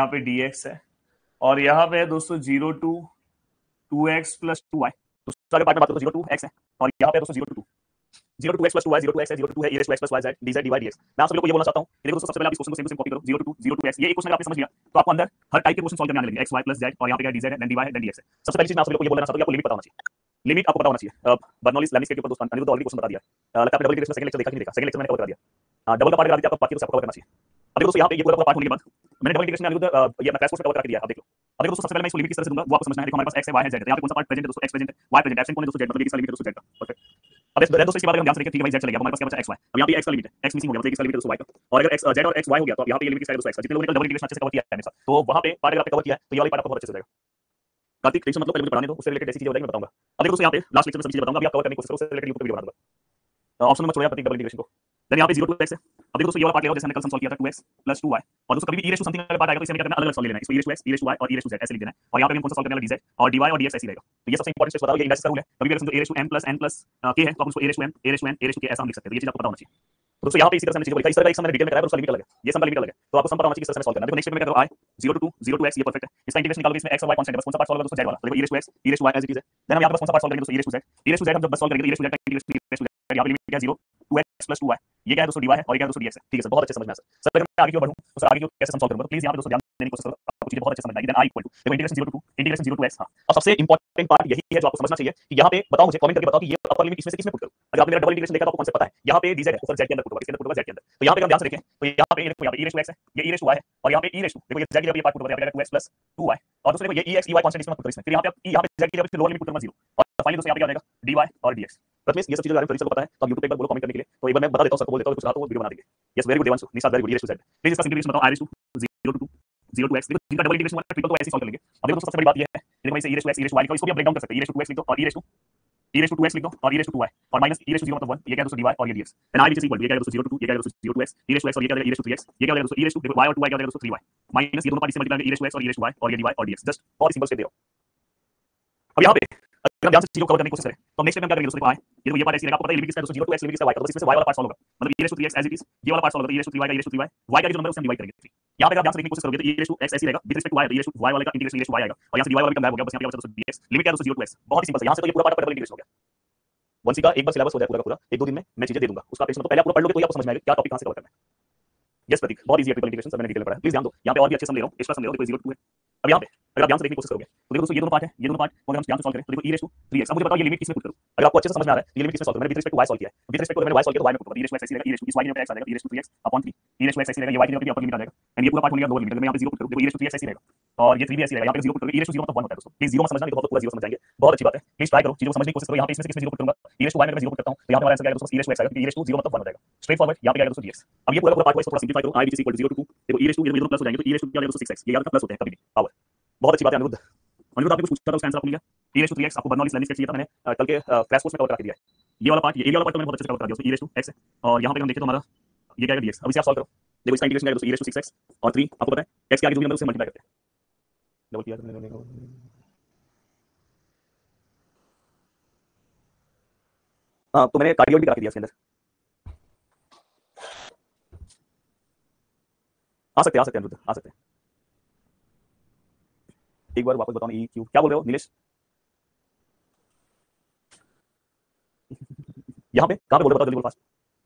यहाँ पे dx है, और यहाँ पे है दोस्तों 0 to 2x plus 2y। तो सारे पार्ट में बात करो तो 0 to x है, और यहाँ पे दोस्तों 0 to 2, 0 to x plus 2y, 0 to x है, 0 to 2 है, e raised to x plus y z dz dy dx। मैं आप सभी लोग को ये बोलना चाहता हूँ, देखो दोस्तों सबसे पहले आप इस क्वेश्चन को सेम टू सेम कॉपी करो, 0 to 2, 0 to x। ये एक क्वेश्चन आपने समझ लिया तो आपको अंदर हर टाइप के क्वेश्चन सॉल्व करने आने लगेंगे, x y plus z, और यहाँ पे क्या dz है, then dy है, then dx है। सबसे पहली चीज मैं आप सभी लोग को ये बोलना चाहता हूँ कि आपको लिमिट पता होना चाहिए, लिमिट आपको पता होना चाहिए। बर्नौलीज लैमिस के ऊपर दोस्तों अनिरुद्ध ऑलरेडी क्वेश्चन बता दिया, लगता है आपने डबल इंटीग्रेशन सेकंड लेक्चर देखा नहीं देखा, सेकंड लेक्चर मैंने कवर करा दिया। डबल का पार्ट करा दिया, आपका बाकी तो सब कवर करना चाहिए। अब देखो दोस्तों यहाँ पे ये पूरा पार्ट होने के बाद मैंने डबल इंटीग्रेशन अनिरुद्ध ये मैं क्लास कोर्स में कवर करके दिया। अब देखो, अब देखो दोस्तों सबसे पहले मैं इसको लिमिट किस तरह से दूंगा वो आपको समझना है। देखो हमारे पास x है, y है, z है, यहाँ पे कौन सा पार्ट प्रेजेंट है दोस्तों, x प्रेजेंट है, y प्रेजेंट है, एब्सेंट कौन है दोस्तों, z, मतलब इसका लिमिट है दोस्तों z का। परफेक्ट। अब दोस्तों इसके बाद हम ध्यान से देखें, ठीक है भाई z चले गया, हमारे पास क्या बचा x y। अब यहाँ पे x का लिमिट है, x मिसिंग हो गया, मतलब इसका लिमिट है दोस्तों y का। और अगर x z और x y हो गया तो अब यहाँ पे ये लिमिट किसका है दोस्तों x का। जितने लोगों ने डबल इंटीग्रेशन अच्छे से कवर किया है मेरे साथ, तो वहाँ पे पार्ट अगर आपने कवर किया है तो ये वाली पार्ट आपको बहुत अच्छे से जाएगा। कार्तिक टेंशन मतलब पहले मुझे पढ़ाने दो, उससे रिलेटेड ऐसी चीजें हो जाएगी मैं बताऊंगा। अब देखो दोस्तों यहाँ पे लास्ट लेक्चर में सभी चीजें बताऊंगा, अभी आप कवर करने की कोशिश करो, उससे रिलेटेड यूट्यूब पे वीडियो बना दूंगा। ऑप्शन नंबर छोड़िए प्रतीक डबल इंटीग्रेशन को, देन यहाँ पे 0 to x है। अब देखो दोस्तों ये वाला पार्ट ले लो, जैसे हमने कल सम सॉल्व किया था 2x plus 2y। और दोस्तों कभी भी e raised to समथिंग का पार्ट आएगा तो इसे हमें क्या करना है, अलग-अलग सॉल्व ले लेना है। इसको e raised to x, e raised to y और e raised to z ऐसे लिख देना है। और यहाँ पे हम कौन सा सॉल्व करने वाला dz और dy और dx ऐसे ही रहेगा। तो ये सबसे इंपॉर्टेंट स्टेप्स बताओ, ये इंडेक्स का रूल है। कभी भी अगर समझो a raised to m plus n plus k है तो आप उसको a raised to m, a raised to n, a raised to k ऐसा हम लिख सकते हैं। तो ये चीज आपको पता होना चाहिए। तो दोस्तों यहाँ पे इसी तरह से हमने चीजें बोली, इस तरह का एक सम मैंने डिटेल में कराया, उसका लिमिट अलग है, ये सम का लिमिट अलग है, तो आपको सम पता होना चाहिए किस तरह से सॉल्व करना है। देखो नेक्स्ट स्टेप में क्या करो, i 0 to 2, 0 to x, ये परफेक्ट है। इसका इंटीग्रेशन निकालोगे, इसमें x और y कांस्टेंट है, बस कौन सा पार्ट सॉल्व होगा दोस्तों, z वाला। तो देखो e raised to x, e raised to y as it is है। देन हम यहाँ पे बस कौन सा पार्ट सॉल्व करेंगे दोस्तों, e raised to z। e raised to z हम जब बस सॉल्व करेंगे, e raised to z का इंटीग्रेशन, यहाँ पे लिमिट क्या है 0 to x plus 2y, ये क्या है दोस्तों dy है, और ये क्या है दोस्तों dx है। ठीक है सर, बहुत अच्छे समझ में आया सर। अगर मैं आगे की ओर बढ़ूं तो सर आगे की ओर कैसे सम सॉल्व करूंगा, तो प्लीज यहाँ पे दोस्तों ध्यान देने की कोशिश करो, आपको चीजें बहुत अच्छे समझ में आएगी। देन i इक्वल टू, देखो integration 0 to 2, integration 0 to x। हां, अब सबसे इंपॉर्टेंट पार्ट यही है जो आपको समझना चाहिए कि यहाँ पे बताओ, मुझे कमेंट करके बताओ कि ये अपर लिमिट इसमें से किसमें पुट करूं। अगर आपने मेरा डबल इंटीग्रेशन देखा तो आपको कॉन्सेप्ट पता है, यहाँ पे dz है तो सर z के अंदर पुट होगा, किसके अंदर पुट होगा, z के अंदर। तो यहाँ पे अगर ध्यान से देखें तो यहाँ पे देखो, यहाँ पे e raised to x है, ये e raised to y है, और यहाँ पे e raised to, देखो ये z की जगह ये पार्ट पुट होगा, यहाँ पे 2x plus 2y। और दोस्तों देखो ये ex ey कांस्टेंट इसमें पुट करो इसमें, फिर यहाँ पे यहाँ पे z की जगह लोअर लिमिट पुट करूंगा 0, और फाइनली दोस्तों यहाँ पे क्या हो जाएगा dy और dx। प्रथमेश ये सब चीजें आपको पता है तो आप YouTube पे एक बार बोलो कमेंट करने के लिए, तो एक बार मैं बता देता हूं, सबको बोल देता हूं, कुछ रहा तो वो वीडियो बना देंगे। Yes very good Devanshu, Nishad very good, e raised to z। Please इसका इंटीग्रेशन बताओ, i raised to 0 to 2, 0 to x। देखो जिनका डबल इंटीग्रेशन हुआ है ट्रिपल तो ऐसे ही सॉल्व कर लेंगे। अब देखो दोस्तों सबसे बड़ी बात ये है, देखो इसे e raised to x, e raised to y लिखो, इसको भी आप ब्रेक डाउन कर सकते हैं, e raised to 2x लिख दो और e raised to 2x लिख दो और e raised to 2y, और माइनस e raised to 0 मतलब 1, ये क्या है दोस्तों dy और ये dx। Then i which is equal to, ये क्या है दोस्तों 0 to 2, ये क्या है दोस्तों 0 to x, e raised to x, और ये क्या है e raised to 3x, ये क्या है दोस्तों e raised to, देखो y और 2y क्या हो जाएगा दोस्तों 3y, माइनस ये दोनों पार्ट इससे multiply e raised to x और e raised to y, और ये dy और dx। जस्ट बहुत ही सिंपल स्टेप दे रहा हूं। अब यहाँ पे अगर हम ध्यान से चीजों को कवर करने की कोशिश करें तो नेक्स्ट स्टेप में क्या करेंगे दोस्तों, देखो ये तो ये पार्ट ऐसे रहेगा, आपको पता है लिमिट किसका है दोस्तों 0 to x, लिमिट किसका y का, तो बस इसमें से y वाला पार्ट सॉल्व होगा, मतलब e raised to 3x as it is, ये वाला पार्ट सॉल्व होगा, e raised to 3y का e raised to 3y, y का जो नंबर है उसे हम डिवाइड करेंगे 3। यहाँ पे अगर आप ध्यान से देखने की कोशिश करोगे तो e raised to x ऐसे ही रहेगा, with respect to y, e raised to y वाले का integration e raised to y आएगा, और यहाँ से dy वाला भी कम गायब हो गया, बस यहाँ पे बचा दोस्तों dx। लिमिट क्या है दोस्तों 0 to x, बहुत ही सिंपल है। यहाँ से तो ये पूरा पार्ट डबल इंटीग्रेशन हो गया। वंशी का एक बार सिलेबस हो जाए पूरा का पूरा, एक दो दिन में मैं चीजें दे दूंगा, उसका टेंशन, तो पहले आप पूरा पढ़ लोगे तो आपको समझ में आएगा क्या टॉपिक कहां से कवर करना है। यस प्रतीक, बहुत इजी है ट्रिपल इंटीग्रेशन, सब मैंने डिटेल में पढ़ा है, प्लीज ध्यान दो। यहाँ पे और भी अच्छे सम ले रहा हूँ, एक्स्ट्रा सम ले रहा हूँ, देखो 0 to 2 है। अब यहाँ पे अगर आप ध्यान से देखने की कोशिश करोगे तो देखो दोस्तों ये दोनों पार्ट है, ये दोनों पार्ट अगर हम ध्यान से सॉल्व करें तो देखो e raised to 3x। अब मुझे बताओ ये लिमिट किसमें पुट करूं, अगर आपको अच्छे से समझ में आ रहा है ये लिमिट किसमें सॉल्व करूं। मैंने with respect to y solve किया है, विद रिस्पेक्ट टू मैंने y सॉल्व किया तो y में पुट करूंगा, e raised to x ऐसे रहेगा, e raised to इस y की जगह पे x आ जाएगा, e raised to 3x upon 3, e raised to x ऐसे रहेगा, ये y की जगह पे अपर लिमिट आ जाएगा, एंड ये पूरा पार्ट हो गया लोअर लिमिट। मैं यहाँ पे 0 पुट करूं, देखो e raised to 3x ऐसे रहेगा, और ये 3 भी ऐसे रहेगा, यहाँ पे 0 पुट करोगे, e raised to 0 मतलब 1 होता है दोस्तों। प्लीज 0 मत समझना, नहीं तो बहुत पूरा 0 समझ जाएंगे, बहुत अच्छी बात है, प्लीज ट्राई करो, चीजों को समझने की कोशिश करो। यहाँ पे इसमें से किसमें 0 पुट करूंगा, e raised to y में अगर मैं 0 पुट करता हूं तो यहाँ पे हमारा आंसर क्या आएगा दोस्तों, e raised to x आएगा, क्योंकि e raised to 0 मतलब 1 हो जाएगा, स्ट्रेट फॉरवर्ड। यहाँ पे क्या आएगा दोस्तों dx। अब ये पूरा पूरा पार्ट को इसको थोड़ा सिंपलीफाई करो, i which is equal to 0 to 2, देखो e raised to, ये दोनों प्लस हो जाएंगे तो e raised to क्या हो जाएगा दोस्तों 6x, ये याद रखना प्लस होते हैं कभी भी पावर। बहुत अच्छी बात है अनिरुद्ध। अनिरुद्ध आपने कुछ पूछा था उसका आंसर आपको मिल गया, e raised to 3x आपको बर्नौलीज लैमिस चाहिए था, मैंने कल के क्लास कोर्स में कवर करके दिया है। ये वाला पार्ट, ये वाला पार्ट तो मैंने बहुत अच्छे से कवर कर दिया, e raised to x है, और यहाँ पे हम देखें तो हमारा ये क्या है dx। अब इसे आप सॉल्व करो, देखो इसका इंटीग्रेशन क्या है दोस्तों e raised to 6x और 3, आपको पता है x के आगे जो भी नंबर उसे मल्टीप्लाई करते हैं। डबल किया हाँ, तो मैंने कार्डियोड भी करा के दिया इसके अंदर। आ सकते हैं अनिरुद्ध, आ सकते हैं। एक बार वापस बताओ ना, ई क्यू क्या बोल रहे हो नीलेश? यहाँ पे कहाँ पे बोल रहे हो, बताओ जल्दी बोलो फास्ट,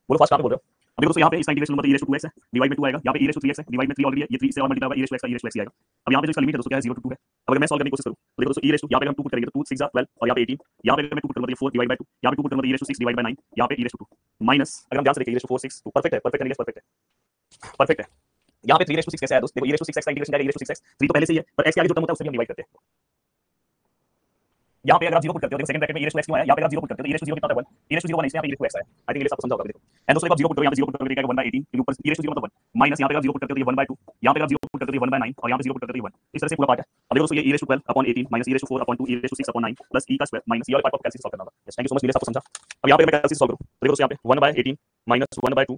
बोलो फास्ट, कहाँ पे बोल रहे हो? अब देखो दोस्तों यहाँ पे इसका integration number e raised to 2x है, डिवाइड में 2 आएगा, यहाँ पे e raised to 3x है, डिवाइड में 3 ऑलरेडी है, ये 3 से और मल्टीप्लाई होगा, e raised to x का e raised to x आएगा। अब यहाँ पे जो इसका लिमिट है दोस्तों क्या है 0 to 2 है। अब अगर मैं सॉल्व करने की कोशिश करूँ तो देखो दोस्तों e raised to, यहाँ पे हम 2 पुट करेंगे तो 2 6 12 और यहाँ पे 18, यहाँ पे मैं 2 पुट करूँगा तो ये 4 डिवाइड बाय 2, यहाँ पे 2 पुट करूँगा e raised to 6 divide by 9, यहाँ पे e raised to 2 माइनस, अगर हम ध्यान से देखें e raised to 4 6, तो परफेक्ट है, परफेक्ट है, परफेक्ट है, परफेक्ट है। यहाँ पे 3 raised to 6 कैसे आया दोस्त, देखो e raised to 6x का इंटीग्रेशन जाएगा, e raised to 6x 3 तो पहले से ही है, पर x के आगे जो टर्म होता है उसे हम डिवाइड करते हैं। यहाँ पे अगर आप 0 पुट करते हो, देखो सेकंड ब्रैकेट में e raised to x क्यों आया, यहाँ पे अगर आप 0 पुट करते हो तो e raised to 0 कितना होता है 1, e raised to 0 1 इसमें यहाँ पे e raised to x आया, आई थिंक ये आपको समझा होगा। देखो एंड दोस्तों आप 0 पुट करो, यहाँ पे 0 पुट करके 1/18 क्योंकि ऊपर e raised to 0 मतलब 1, माइनस यहाँ पे अगर 0 पुट करते हो ये 1/2, यहाँ पे अगर 0 पुट करते हो ये 1/9, और यहाँ पे 0 पुट करते हो ये 1, इस तरह से पूरा पार्ट है। अब देखो दोस्तों ये e raised to 12 upon 18 minus e raised to 4 upon 2 e raised to 6 upon 9 plus e का स्क्वायर माइनस ये वाला पार्ट को कैसे सॉल्व करना होगा। Yes thank you so much Nilesh, आपको समझा। अब यहाँ पे मैं कैसे सॉल्व करूँ, देखो दोस्तों यहाँ पे 1/18 माइनस 1/2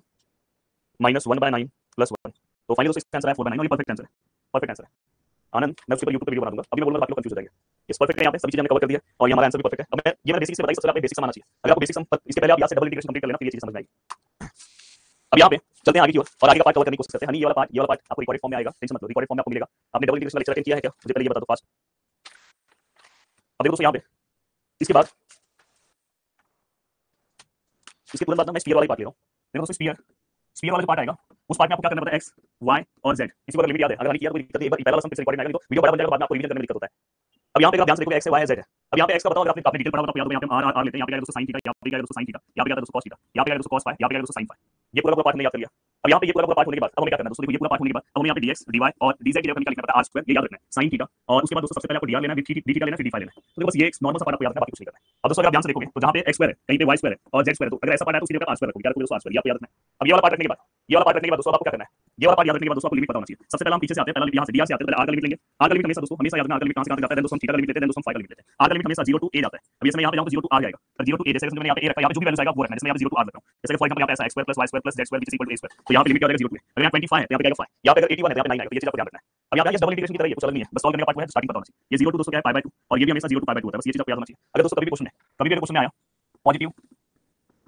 माइनस 1/9 प्लस 1, तो फाइनली दोस्तों इसका आंसर है 4/9, और ये परफेक्ट आंसर है, परफेक्ट आंसर है। आनंद मैं उसके ऊपर YouTube पे वीडियो बना दूंगा, अभी मैं बोलूंगा बाकी लोग कंफ्यूज हो जाएंगे। इस परफेक्ट है, यहाँ पे सभी चीजें हमने कवर कर दिया और ये हमारा आंसर भी परफेक्ट है। अब मैं ये मैंने बेसिक से बताई, सबसे पहले आपको बेसिक सम आना चाहिए। अगर आपको बेसिक सम इसके पहले आप यहाँ से डबल इंटीग्रेशन कंप्लीट कर लेना तो ये चीज समझ में आएगी। अब यहाँ पे चलते हैं आगे की ओर और आगे का पार्ट कवर करने की कोशिश करते हैं। हनी ये वाला पार्ट आपको रिकॉर्डेड फॉर्म में आएगा, टेंशन मत लो, रिकॉर्डेड फॉर्म में आपको मिलेगा। आपने डबल इंटीग्रेशन का लेक्चर अटेंड किया है क्या? मुझे पहले ये बता दो फास्ट। अब देखो दोस्तों यहाँ पे इसके बाद इसके तुरंत बाद मैं स्फीयर वाला पार्ट ले रहा हूँ। देखो दोस्तों स्फीयर वाला जो पार्ट आएगा उस पार्ट में आपको क्या करना पड़ता है, एक्स वाई और जेड। इसी को अगर लिमिट याद है, अगर नहीं किया तो कोई दिक्कत नहीं, एक बार पहला सम फिर रिकॉर्डिंग आएगा, तो वीडियो बड़ा बन जाएगा, बाद में आपको रिवीजन करने में दिक्कत होता है। अब यहाँ पे आप ध्यान से देखोगे एक्स है वाई है जेड है। अब यहाँ पे एक्स का बताओ, अगर आपने डिटेल पढ़ा होगा तो याद हो, यहाँ पे आर लेते हैं, यहाँ पे दोस्तों साइन थीटा, यहाँ पे दोस्तों साइन थीटा, यहाँ पे दोस्तों कॉस थीटा, यहाँ पे दोस्तों कॉस फाई, यहाँ पे दोस्तों साइन फाई। ये पूरा पार्ट हमने याद कर लिया। अब यहाँ पे ये पूरा पार्ट होने के बाद अब हमें क्या करना है दोस्तों, देखो ये पूरा पार्ट होने के बाद अब हमें यहाँ पे dx dy और dz की जगह निकालना पड़ता है r2, ये याद रखना है, sin थीटा। और उसके बाद दोस्तों सबसे पहले आपको dr लेना है, फिर d थीटा लेना है, फिर d फाई लेना है। तो बस ये एक नॉर्मल सा पार्ट आपको याद रखना है, बाकी कुछ नहीं करना है। अब दोस्तों अगर आप ध्यान से देखोगे तो जहाँ पे x स्क्वायर है, कहीं पे y स्क्वायर है और z स्क्वायर है, तो अगर ऐसा पार्ट है तो उसकी जगह r स्क्वायर रखोगे, क्या रखोगे दोस्तों, r स्क्वायर, ये आपको याद रखना है। अब ये वाला पार्ट रखने के बाद दोस्तों आपको क्या करना है, ये वाला पार्ट याद रखने के बाद दोस्तों आपको लिमिट पता होना चाहिए। सबसे पहले हम पीछे से आते हैं, पहले यहाँ से dr से आते हैं, पहले r का लिमिट लेंगे। r का लिमिट हमेशा दोस्तों हमेशा याद रखना, r का लिमिट कहाँ से जाता है, दोस्तों थीटा का लिमिट लेते हैं, दोस्तों फाई का लिमिट लेते हैं। r का लिमिट हमेशा 0 to a जाता है। अब इसमें यहाँ पे जाऊँ तो 0 to r जाएगा, और 0 to a जैसे मैंने यहाँ पे a रखा, यहाँ पे जो भी वैल्यूज आएगा वो रखना है, जैसे यहाँ पे 0 to r रखा हूँ। जैसे फॉर एग्जांपल यहाँ पे ऐसा x square plus y square plus z square equal to a square, तो यहाँ पे लिमिट क्या हो जाएगा 0 to a। अगर यहाँ 25 है तो यहाँ पे क्या आएगा 5, यहाँ पे अगर 81 है तो यहाँ पे 9 आएगा, ये चीज आपको ध्यान रखना है। अब यहाँ पे डबल इंटीग्रेशन की तरह ये कुछ अलग नहीं है, बस सॉल्व करने का पार्ट है, स्टार्टिंग पता होना चाहिए। ये 0 to दोस्तों क्या है पाई बाय 2, और ये भी हमेशा 0 to पाई बाय 2 होता है, बस ये चीज आपको याद होना चाहिए। अगर दोस्तों कभी भी क्वेश्चन में आया पॉजिटिव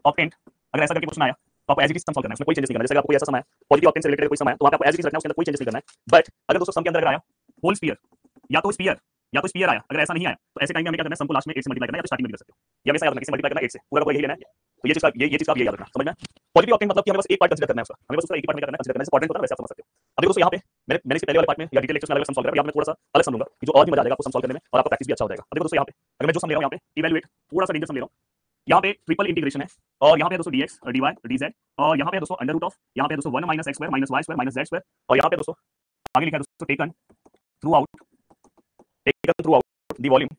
ऑक्टेंट, अगर ऐसा करके क्वेश्चन आया तो आपको as it is sum solve करना है, उसमें कोई चेंजेस नहीं करना है। जैसे आपको ऐसा सम है पॉजिटिव ऑक्टेंट से रिलेटेड कोई सम है तो वहां पे आपको एज इट इज रखना है, उसके अंदर कोई चेंजेस नहीं करना है। बट अगर दोस्तों सम के अंदर अगर आया होल स्फीयर या तो स्फीयर आया, अगर ऐसा नहीं आया तो ऐसे टाइम में हमें क्या करना है, सम को लास्ट में 8 से मल्टीप्लाई करना है, या तो स्टार्टिंग में भी कर सकते हो। ये हमेशा याद रखना है, मल्टीप्लाई करना है 8 से, पूरा यही लेना है। तो ये चीज का ये याद रखना, समझ में। पॉजिटिव ऑक्टेंट मतलब कि हमें बस एक पार्ट कंसीडर करना है उसका, हमें बस उसका एक पार्ट में करना है, कंसीडर करना है, इंपॉर्टेंट होता है, वैसे आप समझ सकते हो। अब देखो दोस्तों यहाँ पे मैंने इसके पहले वाले पार्ट में या डिटेल लेक्चर में अलग सम सॉल्व किया, यहाँ पे थोड़ा सा अलग सम लूंगा जो और भी मजा आ जाएगा आपको सम सॉल्व करने में, और आपका प्रैक्टिस भी अच्छा हो जाएगा। अब देखो दोस्तों यहाँ पे अगर मैं जो सम ले रहा हूँ यहाँ पे इवैल्यूएट, थोड़ा सा डेंजर सम ले रहा हूँ। यहाँ पे ट्रिपल इंटीग्रेशन है, और यहाँ पे दोस्तों dx dy dz, और यहाँ पे दोस्तों अंडर रूट ऑफ, यहाँ पे दोस्तों 1 minus x square minus y square minus z square, और यहाँ पे दोस्तों आगे लिखा है दोस्तों taken through out the volume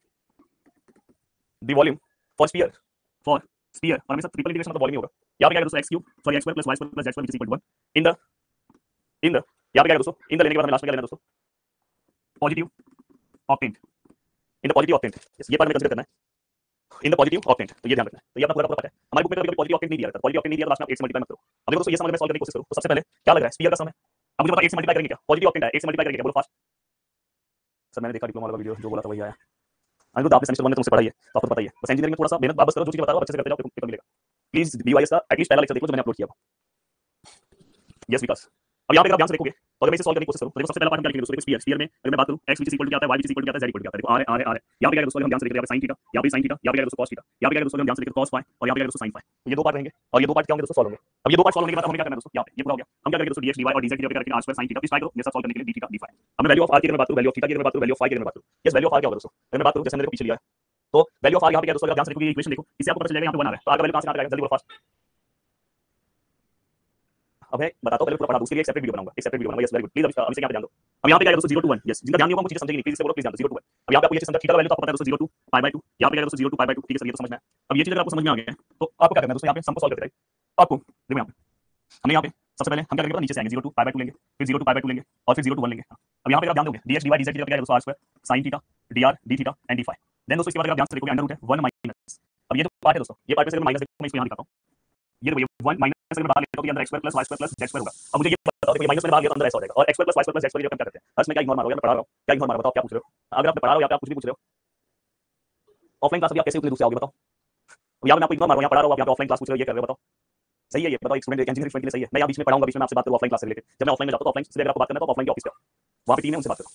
for sphere, और हमेशा ट्रिपल इंटीग्रेशन मतलब वॉल्यूम होगा। यहाँ पे क्या है दोस्तों x cube sorry x square plus y square plus z square equal to 1 in the यहाँ पे क्या है दोस्तों, इन द लेने के बाद हमें लास्ट में क्या लेना है दोस्तों, positive octant, in the positive octant, ये पार्ट में कंसीडर करना है इन द पॉजिटिव ऑक्टेंट, तो ये ध्यान रखना है। तो ये अपना पूरा पता है, हमारी बुक में कभी पॉजिटिव ऑक्टेंट नहीं दिया रहता, पॉजिटिव ऑक्टेंट नहीं दिया तो लास्ट में आप 1 से मल्टीप्लाई मत करो। अब देखो दोस्तों ये समझ में सॉल्व करने की कोशिश करो। तो सबसे पहले क्या लग रहा है, स्फीयर का सम है, अब मुझे बताओ 1 से मल्टीप्लाई करेंगे क्या, पॉजिटिव ऑक्टेंट है 1 से मल्टीप्लाई करेंगे क्या, बोलो फास्ट। सर मैंने देखा डिप्लोमा वाला वीडियो, जो बोला था वही आया। अभी तो आपने सेमेस्टर 1 में तुमसे पढ़ाई है तो आपको पता ही है, बस इंजीनियरिंग में थोड़ा सा मेहनत वापस करो, जो चीज बता रहा हूं अच्छे से करते जाओ, पेपर मिलेगा। प्लीज बीवाईएस का एटलीस्ट पहला लेक्चर देखो जो मैंने अपलोड किया। यस विकास, अब यहाँ पे अगर आप ध्यान से देखोगे तो अगर मैं इसे सॉल्व करने की कोशिश करूं तो देखो सबसे पहला पार्ट हम क्या लिखेंगे दोस्तों, देखो स्फीयर में अगर मैं बात करूं x इक्वल टू क्या आता है, y इक्वल टू क्या आता है, z इक्वल टू क्या आता है, देखो r यहाँ पे क्या है दोस्तों, हम ध्यान से देखते हैं, यहाँ पे sin थीटा, यहाँ पे sin थीटा, यहाँ पे क्या है दोस्तों cos थीटा, यहाँ पे क्या है दोस्तों हम ध्यान से देखते हैं cos फाई, और यहाँ पे क्या है दोस्तों sin फाई। तो ये दो पार्ट रहेंगे और ये दो पार्ट क्या होंगे दोस्तों, सॉल्व होंगे। अब ये दो पार्ट सॉल्व होने के बाद हमें क्या करना है दोस्तों, यहाँ पे ये पूरा हो गया। हम क्या करेंगे दोस्तों, dx dy और dz की जगह रखेंगे r square sin theta, try करो ये सब सॉल्व करने के लिए d थीटा d फाई। अब मैं वैल्यू ऑफ r की अगर मैं बात करूं, वैल्यू ऑफ थीटा की अगर मैं बात करूं, वैल्यू ऑफ फाई की अगर मैं बात करूं, यस वैल्यू ऑफ r क्या होगा दोस्तों, अगर मैं बात करूं जैसे मैंने पीछे लिया है तो वैल्यू ऑफ r यहाँ पे क्या दोस्तों, अगर ध्यान से देखोगे इक्वेशन देखो, इससे आपको पता चलेगा यहाँ पे 1 आ रहा है, तो r का वैल्यू कहां से आएगा, जल्दी बोलो फास्ट। अब मैं बताता हूं, पहले पूरा पढ़ा दूं, उसके लिए एक सेपरेट वीडियो बनाऊंगा, यस वेरी गुड, प्लीज अभी से यहाँ पे ध्यान दो। अब यहाँ पे क्या है दोस्तों 0 to 1, यस जिनका ध्यान नहीं होगा वो चीजें समझेंगे नहीं, प्लीज इसे बोलो, प्लीज ध्यान दो 0 to 1। अब यहाँ पे आपको ये चीज समझ, थीटा का वैल्यू तो आपको पता है दोस्तों 0 to पाई बाय 2, यहाँ पे क्या है दोस्तों 0 to पाई बाय 2, ठीक है सर ये तो समझना है। अब ये चीज अगर आपको समझ में आ गया है तो आपको क्या करना है दोस्तों, यहाँ पे सम को सॉल्व करते रहिए। आपको देखो यहाँ पे हमने यहाँ पे सबसे पहले हम क्या करेंगे, नीचे से आएंगे 0 to पाई बाय 2 लेंगे, फिर 0 to पाई बाय 2 लेंगे, और फिर 0 to 1 लेंगे। अब यहाँ पे आप ध्यान दोगे dx dy dz की जगह क्या है दोस्तों r square sin theta dr d theta and d phi. Then दोस्तों इसके बाद अगर आप ध्यान से देखोगे अंडर रूट है 1 माइनस, अब ये जो पार्ट है दोस्तों, ये पार्ट में से अगर माइनस देखो मैं इसको यहाँ दिखाता हूँ, ये देखो ये 1 माइनस अगर बाहर लेता हूं तो अंदर x square plus y square plus z square होगा। अब मुझे ये बताओ, देखो ये माइनस में बाहर गया तो अंदर ऐसा हो जाएगा, और x square plus y square plus z square ये क्या करते हैं, इसमें क्या इग्नोर मारोगे, मैं पढ़ा रहा हूं क्या इग्नोर मारो, बताओ क्या पूछ रहे हो, अगर आप पढ़ा रहे हो या आप कुछ भी पूछ रहे हो ऑफलाइन क्लास भी आप कैसे उतने दूर से आओगे बताओ। यहाँ मैं आपको इग्नोर मारूंगा, यहाँ पढ़ा रहा हूं, आप यहाँ ऑफलाइन क्लास पूछ रहे हो, ये कर रहे हो, बताओ सही है ये, बताओ एक स्टूडेंट इंजीनियरिंग स्टूडेंट के लिए सही है। मैं यहाँ बीच में पढ़ाऊंगा, बीच में आपसे बात करूँ ऑफलाइन क्लास से रिलेटेड, जब मैं ऑफलाइन में जाता हूं तो ऑफलाइन से अगर आपको बात करना है तो ऑफलाइन के ऑफिस पे वहां पे टीम है, उनसे बात करो।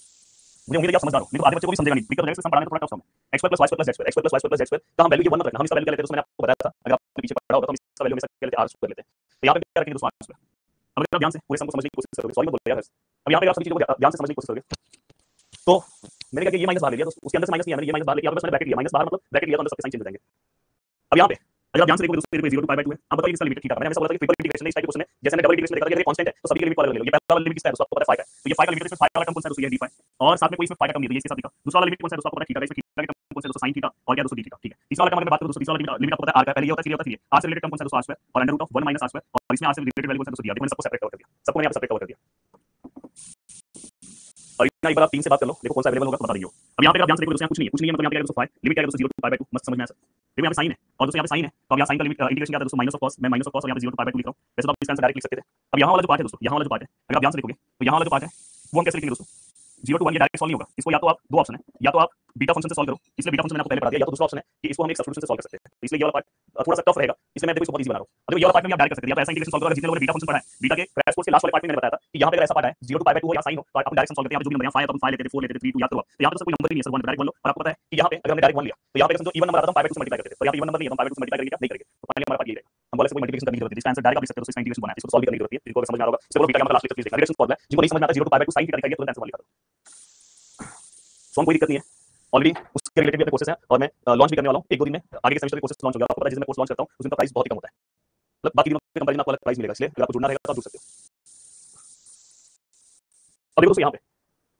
मुझे उम्मीद है आप समझदार हो, नहीं तो आधे बच्चे को भी समझेगा नहीं, दिक्कत हो जाएगा, इसमें पढ़ाने में थोड़ा टफ है। x plus y plus z square, x plus y plus z square का हम वैल्यू ये 1 मत रखना, हम इसका वैल्यू क्या लेते हैं, मैंने आपको बताया था, अगर आपने पीछे पढ़ा होगा तो हम इसका वैल्यू हमेशा क्या लेते हैं, r स्क्वायर लेते हैं। तो यहाँ पे क्या रखेंगे दोस्तों, r स्क्वायर। अब अगर आप ध्यान से पूरे सम को समझने की कोशिश करोगे, सॉरी मत बोलो यार, अब यहाँ पे आप सभी चीजों को ध्यान से समझने की कोशिश करोगे तो मैंने क्या किया, ये माइनस बाहर ले लिया, तो उसके अंदर से माइनस नहीं आया, ये माइनस बाहर लेके यहाँ पे मैंने ब्रैकेट लिया, माइनस बाहर मतलब ब्रैकेट लिया तो अंदर सबके साइन चेंज हो जाएंगे। अब यहाँ पे अगर आप ध्यान से देखोगे दोस्तों 0 to पाई बाय 2 है, अब बताइए इसका लिमिट ठीक है, मैंने हमेशा बोला था कि ट्रिपल इंटीग्रेशन इस टाइप के क्वेश्चन है, जैसे मैंने डबल इंटीग्रेशन देखा था, ये कांस्टेंट है तो सभी के लिमिट अलग अलग ले लो। ये पहला वाला लिमिट किसका है दोस्तों, आपको पता है 5 है, तो ये 5 का लिमिट इसमें 5 वाला टर्म कौन सा है दोस्तों, ये d फाई, और साथ में कोई इसमें 5 का टर्म नहीं है, ये इसके साथ लिखा। दूसरा वाला लिमिट कौन सा है दोस्तों, आपको पता है थीटा का, इसमें थीटा का टर्म कौन सा है दोस्तों, sin थीटा, और क्या दोस्तों d थीटा, ठीक है। तीसरा वाला टर्म अगर मैं बात करूं दोस्तों, तीसरा वाला लिमिट आपको पता है r का, पहले ये होता है, फिर ये होता है, r से रिलेटेड टर्म कौन सा है दोस्तों, r स्क्वायर, और under root of 1 minus r square, और इसमें r से रिलेटेड वैल्यू कौन सा है दोस्तों, d। देखो मैंने सबको सेपरेट कवर कर दिया, सबको मैंने यहाँ पे सेपरेट कवर कर दिया। और इतना एक बार आप 3 से बात कर लो, देखो कौन सा अवेलेबल होगा तो बता दीजिए। अब यहाँ पे आप ध्यान से देखो दोस्तों, कुछ नहीं है, मतलब यहाँ पे क्या है दोस्तों 5 लिमिट क्या है दोस्तों 0 to पाई बाय 2, मस्त समझ में आया सर। देखो यहाँ पे साइन है और दोस्तों यहाँ पे साइन है, तो अब यहाँ साइन का लिमिट इंटीग्रेशन क्या है दोस्तों, माइनस ऑफ cos, मैं माइनस ऑफ cos और यहाँ पे 0 to पाई बाय 2 लिख रहा हूँ, वैसे तो आप इसका आंसर डायरेक्ट लिख सकते थे। अब यहाँ वाला जो पार्ट है दोस्तों, यहाँ वाला जो पार्ट है, अगर आप ध्यान से देखोगे तो यहाँ वाला जो पार्ट है वो हम कैसे लिखेंगे दोस्तों, 0 to 1 ये डायरेक्ट सॉल्व नहीं होगा, इसको या तो आप दो ऑप्शन है, या तो आप बीटा फंक्शन से सॉल्व करो, इसलिए बीटा फंक्शन मैंने आपको पहले बता दिया, या तो दूसरा ऑप्शन है कि इसको हम एक सब्स्टिट्यूशन से सॉल्व कर सकते हैं, तो इसलिए ये वाला पार्ट थोड़ा सा टफ रहेगा, इसलिए मैं देखो इसको बहुत इजी बना रहा हूं। अब ये वाला पार्ट में आप डायरेक्ट कर सकते हैं, या तो ऐसा इंटीग्रेशन सॉल्व करो, जितने लोगों ने बीटा फंक्शन पढ़ा है, बीटा के क्रैश कोर्स के लास्ट वाले पार्ट में मैंने बताया था कि यहां पे अगर ऐसा पार्ट है 0 to π/2 हो या sin हो, तो आप डायरेक्ट सॉल्व करते हैं, यहाँ पे जो भी नंबर 5 तो 5 लेते थे, 4 लेते थे, 3 2 याद करो, तो यहाँ पे कोई नंबर ही नहीं है, सर 1 डायरेक्ट 1 लो, और आपको पता है कि यहाँ पे अगर हमने डायरेक्ट 1 लिया, तो यहाँ पे समझो इवन नंबर आता है, हम π/2 से मल्टीप्लाई करते थे, तो यहाँ पे इवन नंबर नहीं है, तो हम π/2 से मल्टीप्लाई करेंगे क्या नहीं करेंगे, तो फाइनली हमारा पार्ट ये रहेगा। हम बोले से कोई मल्टीप्लिकेशन करने की जरूरत है, इसका आंसर डायरेक्ट आप लिख सकते हो, तो इसका इंटीग्रेशन बनाना है, इसको सॉल्व करने की जरूरत है, जिनको समझ में आ रहा होगा, सिर्फ बीटा का मतलब लास्ट लेक्चर प्लीज देखना, इंटीग्रेशन फॉर्मूला जिनको नहीं समझ में आता 0 to π/2 sin थीटा लिखा गया, तुरंत आंसर लिखा दो। सो कोई दिक्कत नहीं है, ऑलरेडी उसके रिलेटेड भी अपने कोर्सेज हैं, और मैं लॉन्च भी करने वाला हूं, एक दो दिन में आगे के सेमेस्टर के कोर्सेज लॉन्च हो गया, आपको पता है जिस दिन मैं कोर्स लॉन्च करता हूं उस दिन का प्राइस बहुत ही कम होता है, मतलब बाकी दिनों के कंपैरिजन आपको अलग प्राइस मिलेगा, इसलिए अगर आपको जुड़ना रहेगा तो आप जुड़ सकते हो। अब देखो दोस्तों यहाँ पे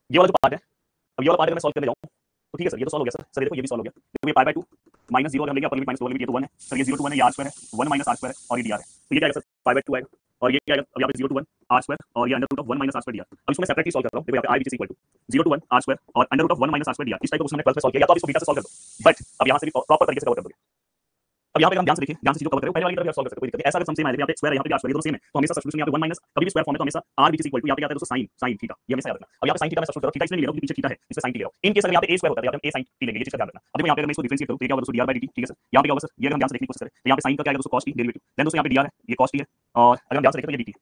ये वाला जो पार्ट है, अब ये वाला पार्ट अगर मैं सॉल्व करने जाऊं तो ठीक है सर, ये तो सॉल्व हो गया सर देखो ये भी सॉल्व हो गया, देखो ये π/2 माइनस 0 अगर हम लेंगे upper limit minus lower limit, ये तो 1 है सर, ये 0 to 1 है, ये r स्क्वायर है, 1 माइनस r स्क्वायर है, और ये dr है, तो ये क्या आएगा सर π/2 आएगा, और ये क्या आएगा, अब यहाँ पे 0 to 1 r स्क्वायर और ये under root of 1 minus r square dr। अब इसको मैं सेपरेटली सॉल्व करता हूं, देखो यहाँ पे i which is equal to 0 to 1 r square और under root of 1 minus r square dr, इस टाइप का क्वेश्चन मैंने 12th में सॉल्व किया, या तो आप इसको बीटा से सॉल्व कर दो, बट अब यहाँ से भी प्रॉपर तरीके से कवर कर दोगे। अब यहाँ पे हम ध्यान से देखिए, ध्यान से चीजों को कवर करें, पहले वाली तरफ सॉल्व कर सकते हो, कोई दिक्कत नहीं, ऐसा अगर सेम आए यहाँ पे स्क्वायर है, यहाँ पे r स्क्वायर, ये दोनों सेम है, तो हमेशा सब्स्टिट्यूशन यहाँ पे 1 माइनस कभी भी स्क्वायर फॉर्म में, तो हमेशा r which is equal to यहाँ पे क्या आता है दोस्तों sin थीटा, ये हमेशा याद रखना। अब यहाँ पे sin थीटा मैं सब्स्टिट्यूट कर रहा हूं, थीटा इसमें ले रहा हूं क्योंकि पीछे थीटा है, इसमें sin t ले रहा हूं, इन केस अगर यहाँ पे a स्क्वायर होता है, यहाँ पे a sin t लेंगे, ये चीज का ध्यान रखना। अब देखो यहाँ पे अगर मैं इसको डिफरेंशिएट करूं तो क्या होगा दोस्तों dr/dt, ठीक है सर, यहाँ पे क्या होगा सर, ये अगर हम ध्यान से देखने की कोशिश करें तो यहाँ पे sin का क्या आएगा दोस्तों cos t डेरिवेटिव, देन दोस्तों यहाँ पे dr है, ये cos t है, और अगर हम ध्यान से देखें तो ये dt है,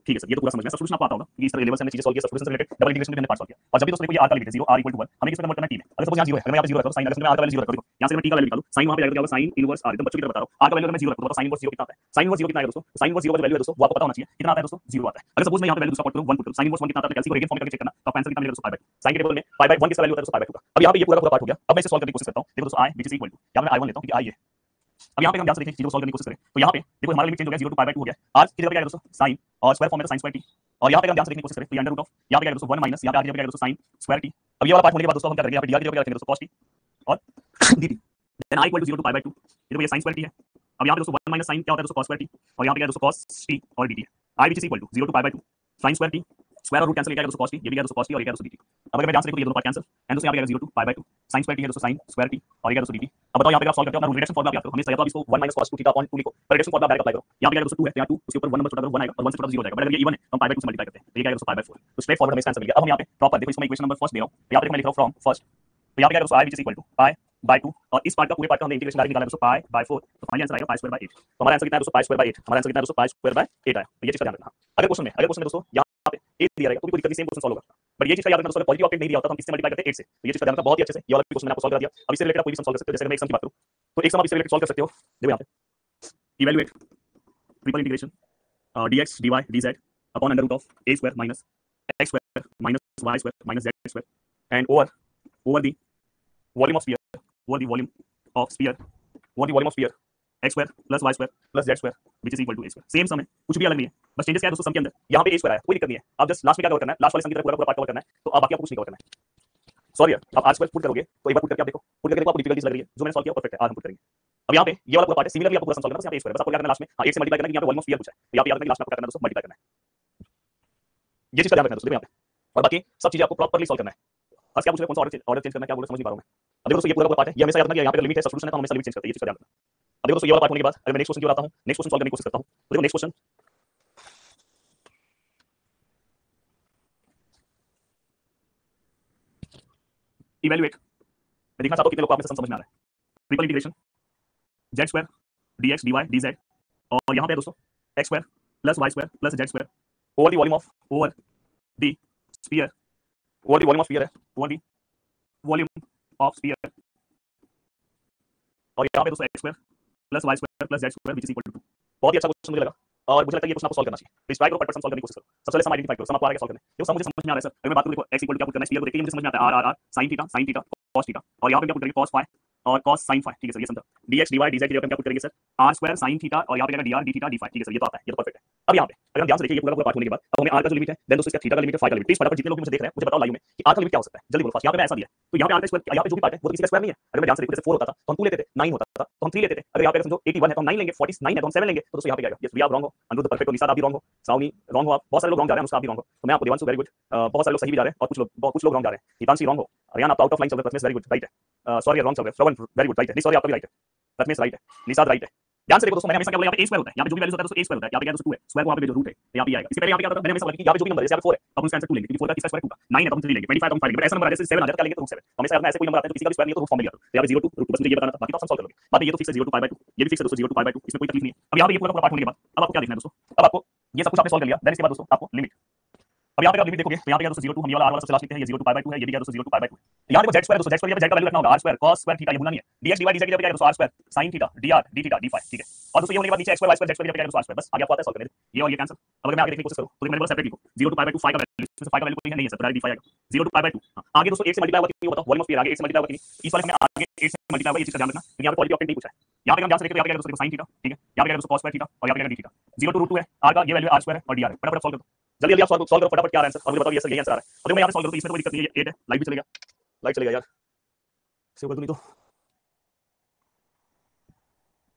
ठीक है सर, ये तो पूरा समझ में सब्स्टिट्यूशन आपको आता होगा कि इस तरह लेवल से हमने चीजें सॉल्व किया, सब्स्टिट्यूशन से रिलेटेड डबल इंटीग्रेशन भी हमने पार्ट सॉल्व किया। और जब भी दोस्तों देखो ये r का लिमिट है 0, r = 1, हमें किस पे कन्वर्ट करना है t में, अगर सपोज यहाँ 0 है, अगर मैं यहाँ पे 0 रखता हूं sin, अगर मैं r का वैल्यू 0 रखता हूं, यहाँ से मैं t का वैल्यू निकालूं, sin वहां पे जाएगा तो क्या होगा sin इनवर्स r, एकदम बच्चों की तरह बता रहा हूं, r का वैल्यू अगर मैं 0 रखता हूं तो sin इनवर्स 0 कितना आता है, sin इनवर्स 0 कितना आएगा दोस्तों, sin इनवर्स 0 का जो वैल्यू है दोस्तों वो आपको पता होना चाहिए, कितना आता है दोस्तों 0 आता है। अगर सपोज मैं यहाँ पे वैल्यू दूसरा पुट करूं 1 पुट करूं, sin इनवर्स 1 कितना आता है, कैलसी को रेडियन फॉर्म में करके चेक करना, तो आपका आंसर कितना मिलेगा दोस्तों π/2, sin के टेबल में π/1 किसका वैल्यू होता है दोस्तों π/2 का। अब यहाँ पे ये पूरा पार्ट हो गया, अब मैं इसे सॉल्व करने की कोशिश करता हूं, देखो दोस्तों i which is equal to, यहाँ पे मैं i1 लेता हूं क्योंकि i है। अब यहाँ पे हम ध्यान से देखें चीजों को सॉल्व करने की कोशिश करें, तो यहाँ पे देखो हमारा लिमिट चेंज हो गया 0 to π/2 हो गया, r की जगह क्या आएगा दोस्तों sin, और स्क्वायर फॉर्म में तो sin स्क्वायर t, और यहाँ पे हम ध्यान से देखने की कोशिश करें तो ये अंडर रूट ऑफ यहाँ पे क्या आएगा दोस्तों 1 माइनस, यहाँ पे r की जगह क्या आएगा दोस्तों sin स्क्वायर t। अब ये वाला पार्ट होने के बाद दोस्तों हम क्या करेंगे, यहाँ पे dr की जगह क्या रखेंगे दोस्तों cos t और dt, देन i = 0 to π/2, ये देखो ये sin स्क्वायर t है, अब यहाँ पे दोस्तों 1 माइनस sin क्या होता है दोस्तों cos स्क्वायर t, और यहाँ पे क्या है दोस्तों cos t और dt है, i which is equal to 0 to π/2 sin square t, square और रूट कैंसिल, क्या है दोस्तों cos t, ये भी क्या है दोस्तों cos t और ये क्या है दोस्तों dt। अब अगर मैं ध्यान से देखो तो ये दोनों पार्ट कैंसिल, एंड दोस्तों यहाँ पे क्या है 0 to π/2 sin स्क्वायर t है दोस्तों sin स्क्वायर t और ये क्या है दोस्तों dt। अब बताओ यहाँ पे आप सॉल्व करते हो अपना रिडक्शन फॉर्मूला क्या करते हो, हमेशा या तो आप इसको 1 माइनस cos 2 थीटा अपॉन 2 लिखो, पर रिडक्शन फॉर्मूला डायरेक्ट अप्लाई करो, यहाँ पे क्या है दोस्तों 2 है, यहाँ 2 उसके ऊपर 1 नंबर छोटा करो 1 आएगा, और 1 से छोटा 0 हो जाएगा, बट अगर ये इवन है तो हम π/2 से मल्टीप्लाई करते हैं, तो ये क्या है दोस्तों π/4, तो स्ट्रेट फॉरवर्ड हमें इसका आंसर मिल गया। अब हम यहाँ पे प्रॉपर देखो, इसमें इक्वेशन नंबर फर्स्ट दे रहा हूँ, यहाँ पे मैं लिख रहा हूँ फ्रॉम फर्स्ट, तो यहाँ पे क्या है दोस्तों i which is equal to π/2, और इस पार्ट का पूरे पार्ट का हमने इंटीग्रेशन डायरेक्ट निकाला है दोस्तों π/4, तो फाइनल आंसर आएगा π²/8, तो हमारा आंसर कितना है दोस्तों π²/8, हमारा आंसर कितना है दोस्तों π²/8 आया, तो ये चीज का ध्यान रखना। अगर क्वेश्चन में दोस्तों यहाँ पे 8 दिया रहेगा तो भी कोई दिक्कत नहीं, सेम क्वेश्चन सॉल्व होगा, बट ये चीज का याद रखना दोस्तों, पॉजिटिव ऑक्टेट नहीं दिया होता तो हम किससे मल्टीप्लाई करते हैं 8 से, तो ये चीज का ध्यान रखना बहुत ही अच्छे से। ये वाला क्वेश्चन मैंने आपको सॉल्व कर दिया, अब इससे रिलेटेड कोई भी सम सॉल्व कर सकते हो, जैसे मैं एक सम की बात करूं तो एक सम आप इससे रिलेटेड सॉल्व कर सकते हो, देखो यहाँ पे evaluate triple integration dx dy dz upon under root of a square minus x square minus y square minus z square and over the volume of sphere, over the volume of sphere, over the volume of sphere x square plus y square plus z square which is equal to a square. Same sum है, कुछ भी अलग नहीं है, बस changes क्या है दोस्तों सम के अंदर, यहाँ पे a स्क्वायर आया, कोई दिक्कत नहीं है, आप जस्ट लास्ट में क्या कवर करना है, लास्ट वाले सम की तरह पूरा पार्ट कवर करना है, तो अब बाकी आपको कुछ नहीं कवर करना है। सॉरी यार, आप r स्क्वायर पुट करोगे तो एक बार पुट करके आप देखो, पुट करके देखो आपको डिफिकल्टीज लग रही है, जो मैंने सॉल्व किया परफेक्ट है, आज हम पुट करेंगे। अब यहाँ पे ये वाला पूरा पार्ट है, सिमिलरली आपको पूरा सम सॉल्व करना है, यहाँ पे a स्क्वायर, बस आपको क्या करना है लास्ट में, हां 8 से मल्टीप्लाई करना है, यहाँ पे वॉल्यूम ऑफ स्फीयर पूछा है, तो यहाँ पे याद रखना लास्ट में आपको क्या करना है दोस्तों मल्टीप्लाई करना है, ये चीज का ध्यान रखना दोस्तों यहाँ पे, और बाकी सब चीजें आपको प्रॉपर्ली सॉल्व करना है। बस क्या पूछ रहे हैं, कौन सा ऑर्डर चेंज करना है, क्या बोल रहे समझ नहीं पा रहा हूं मैं। अब देखो दोस्तों ये पूरा पार्ट है, ये हमेशा याद रखना कि यहाँ पे लिमिट है सब्स्टिट्यूशन है तो हमेशा लिमिट चेंज करते हैं, ये चीज का ध्यान रखना। अब देखो दोस्तों ये वाला पार्ट होने के बाद अगर मैं नेक्स्ट क्वेश्चन की ओर आता हूं, नेक्स्ट क्वेश्चन सॉल्व करने की कोशिश करता हूं, तो देखो नेक्स्ट क्वेश्चन इवैल्यूएट, मैं देखना चाहता हूं कितने लोग को आप में से समझ में आ रहा है, triple integration z square dx dy dz, और यहाँ पे दोस्तों x square plus y square plus z square over the volume of sphere, over the volume of sphere है, over the volume of sphere, और यहाँ पे दोस्तों x square plus y square plus z square which is equal to 2। बहुत ही अच्छा question मुझे लगा, और मुझे लगता है ये क्वेश्चन आपको सॉल्व करना चाहिए, तो इस ट्राई करो, पट सॉल्व करने की कोशिश करो। सबसे पहले सम आइडेंटिफाई करो, सम आपको आ रहा है सॉल्व करने, देखो सम मुझे समझ में आ रहा है सर। अगर मैं बात करूं देखो x इक्वल टू क्या पुट करना है, स्फीयर को देखते ही मुझे समझ में आता है r sin theta cos theta, और यहाँ पे क्या पुट करेंगे cos फाई और cos sin फाई, ठीक है सर, ये समझा। dx dy dz की जगह क्या पुट करेंगे sir r square sin theta, और यहाँ पे क्या dr d theta d phi, ठीक है सर, ये तो आता है, ये तो परफेक्ट है। अब यहाँ पे अगर हम ध्यान से देखिए ये पूरा पार्ट होने के बाद अब हमें r का जो लिमिट है, देन दोस्तों इसका थीटा का लिमिट है, फाई का लिमिट, प्लीज फटाफट जितने लोग मुझे देख रहे हैं मुझे बताओ लाइव में कि r का लिमिट क्या हो सकता है, जल्दी बोलो फास्ट। यहाँ पे मैं ऐसा दिया तो यहाँ पे r का स्क्वायर, यहाँ पे जो भी पार्ट है वो तो किसी का स्क्वायर नहीं है। अगर मैं ध्यान से देखूं जैसे 4 होता था तो हम 2 लेते थे, 9 होता था तो हम 3 लेते थे, अगर यहाँ पे समझो 81 है तो हम 9 लेंगे, 49 है तो हम 7 लेंगे, तो दोस्तों यहाँ पे क्या आएगा, यस वी आर रॉन्ग हो, अनुरुद्ध परफेक्ट हो, निशाद आप भी रॉन्ग हो, साउनी रॉन्ग हो, आप बहुत सारे लोग रॉन्ग जा रहे हैं, उसका आप भी रॉन्ग हो, तो मैं आपको देवांशु वेरी गुड, बहुत सारे लोग सही भी जा रहे हैं और कुछ लोग रॉन्ग जा रहे हैं। हितांशी रॉन्ग हो, रियान आप आउट ऑफ लाइन चल रहे हैं, वेरी गुड राइट है, सॉरी रॉन्ग चल रहे हैं, श्रवण वेरी गुड राइट है, नहीं सॉरी आपका भी राइट है, रत्नेश राइट है, निशाद राइट है, ध्यान से देखो दोस्तों, मैंने हमेशा क्या बोला, यहाँ पे a स्क्वायर होता है, यहाँ पे जो भी वैल्यूज होता है दोस्तों a स्क्वायर होता है, यहाँ पे क्या है दोस्तों 2 है, स्क्वायर को यहाँ पे जो रूट है यहाँ पे आएगा। इससे पहले यहाँ पे क्या होता है, मैंने हमेशा बोला कि यहाँ पे जो भी नंबर है, जैसे यहाँ पे 4 है तो हम उसका आंसर 2 लेंगे, क्योंकि 4 का किसका स्क्वायर 2 का 9 है तो हम 3 लेंगे, 25 तो हम 5 लेंगे, बट ऐसा नंबर आ जाए जैसे 7 आ जाए तो क्या लेंगे, तो रूट 7। हमेशा अपना ऐसे कोई नंबर आता है तो किसी का भी स्क्वायर नहीं है तो रूट फॉर्म में लिया, तो यहाँ पे 0 2 रूट 2, बस मुझे ये बताना था, बाकी तो आप सॉल्व कर लोगे। बात ये तो फिक्स है 0 to पाई बाय 2, ये भी फिक्स है दोस्तों 0 to पाई बाय 2, इसमें कोई तकलीफ नहीं है। अब यहाँ पे ये पूरा पार्ट होने के बाद अब आपको क्या देखना है दोस्तों, अब आपको ये सब कुछ आपने सॉल्व कर लिया, देन इसके बाद दोस्तों आपको लिमिट, अब यहाँ पे आप लिमिट देखोगे तो यहाँ पे क्या दोस्तों 0 to, हम ये वाला r वाला सबसे लास्ट लिखते हैं, ये 0 to पाई बाय 2 है, ये भी क्या दोस्तों 0 to पाई बाय 2 है। यहाँ देखो z स्क्वायर दोस्तों, z स्क्वायर यहाँ पे z का वैल्यू रखना होगा, r square cos square theta, ये भूलना नहीं है, dx dy dz की जगह क्या है दोस्तों r square sin theta dr d theta d phi, ठीक है। और दोस्तों ये होने के बाद नीचे x square y square z square क्या है दोस्तों r स्क्वायर, बस आगे आपको आता है सॉल्व करने, ये और ये कैंसिल। अब अगर मैं आगे देखने की कोशिश करूं तो मैंने बोला सेपरेट लिखो, 0 to पाई बाय 2 फाई का वैल्यू, इसमें फाई का वैल्यू कोई नहीं है सर, डायरेक्ट d फाई आएगा 0 to पाई बाय 2। आगे दोस्तों 1 से मल्टीप्लाई होगा कितनी बताओ, वॉल्यूम ऑफ स्फीयर आगे 1 से मल्टीप्लाई होगा कितनी, इस वाले में आगे 1 से मल्टीप्लाई होगा, ये चीज का ध्यान रखना, क्योंकि यहाँ पे क्वालिटी ऑफ टेन नहीं पूछा है। यहाँ पे हम ध्यान से देखते हैं, यहाँ पे क्या है दोस्तों sin थीटा, ठीक है, यहाँ पे क्या है दोस्तों cos स्क्वायर थीटा और यहाँ पे क्या है d थीटा, 0 to √2 है, r का ये वैल्यू r स्क्वायर है और dr है। फटाफट सॉल्व करो, जल्दी जल्दी आप सॉल्व करो फटाफट, क्या आंसर और मुझे बताओ, ये सर यही आंसर आ रहा है। और मैं यहाँ पे सॉल्व करूं तो इसमें तो कोई दिक्कत नहीं है, 8 है, लाइट भी चलेगा, लाइट चलेगा यार, सेव कर दूं नहीं तो।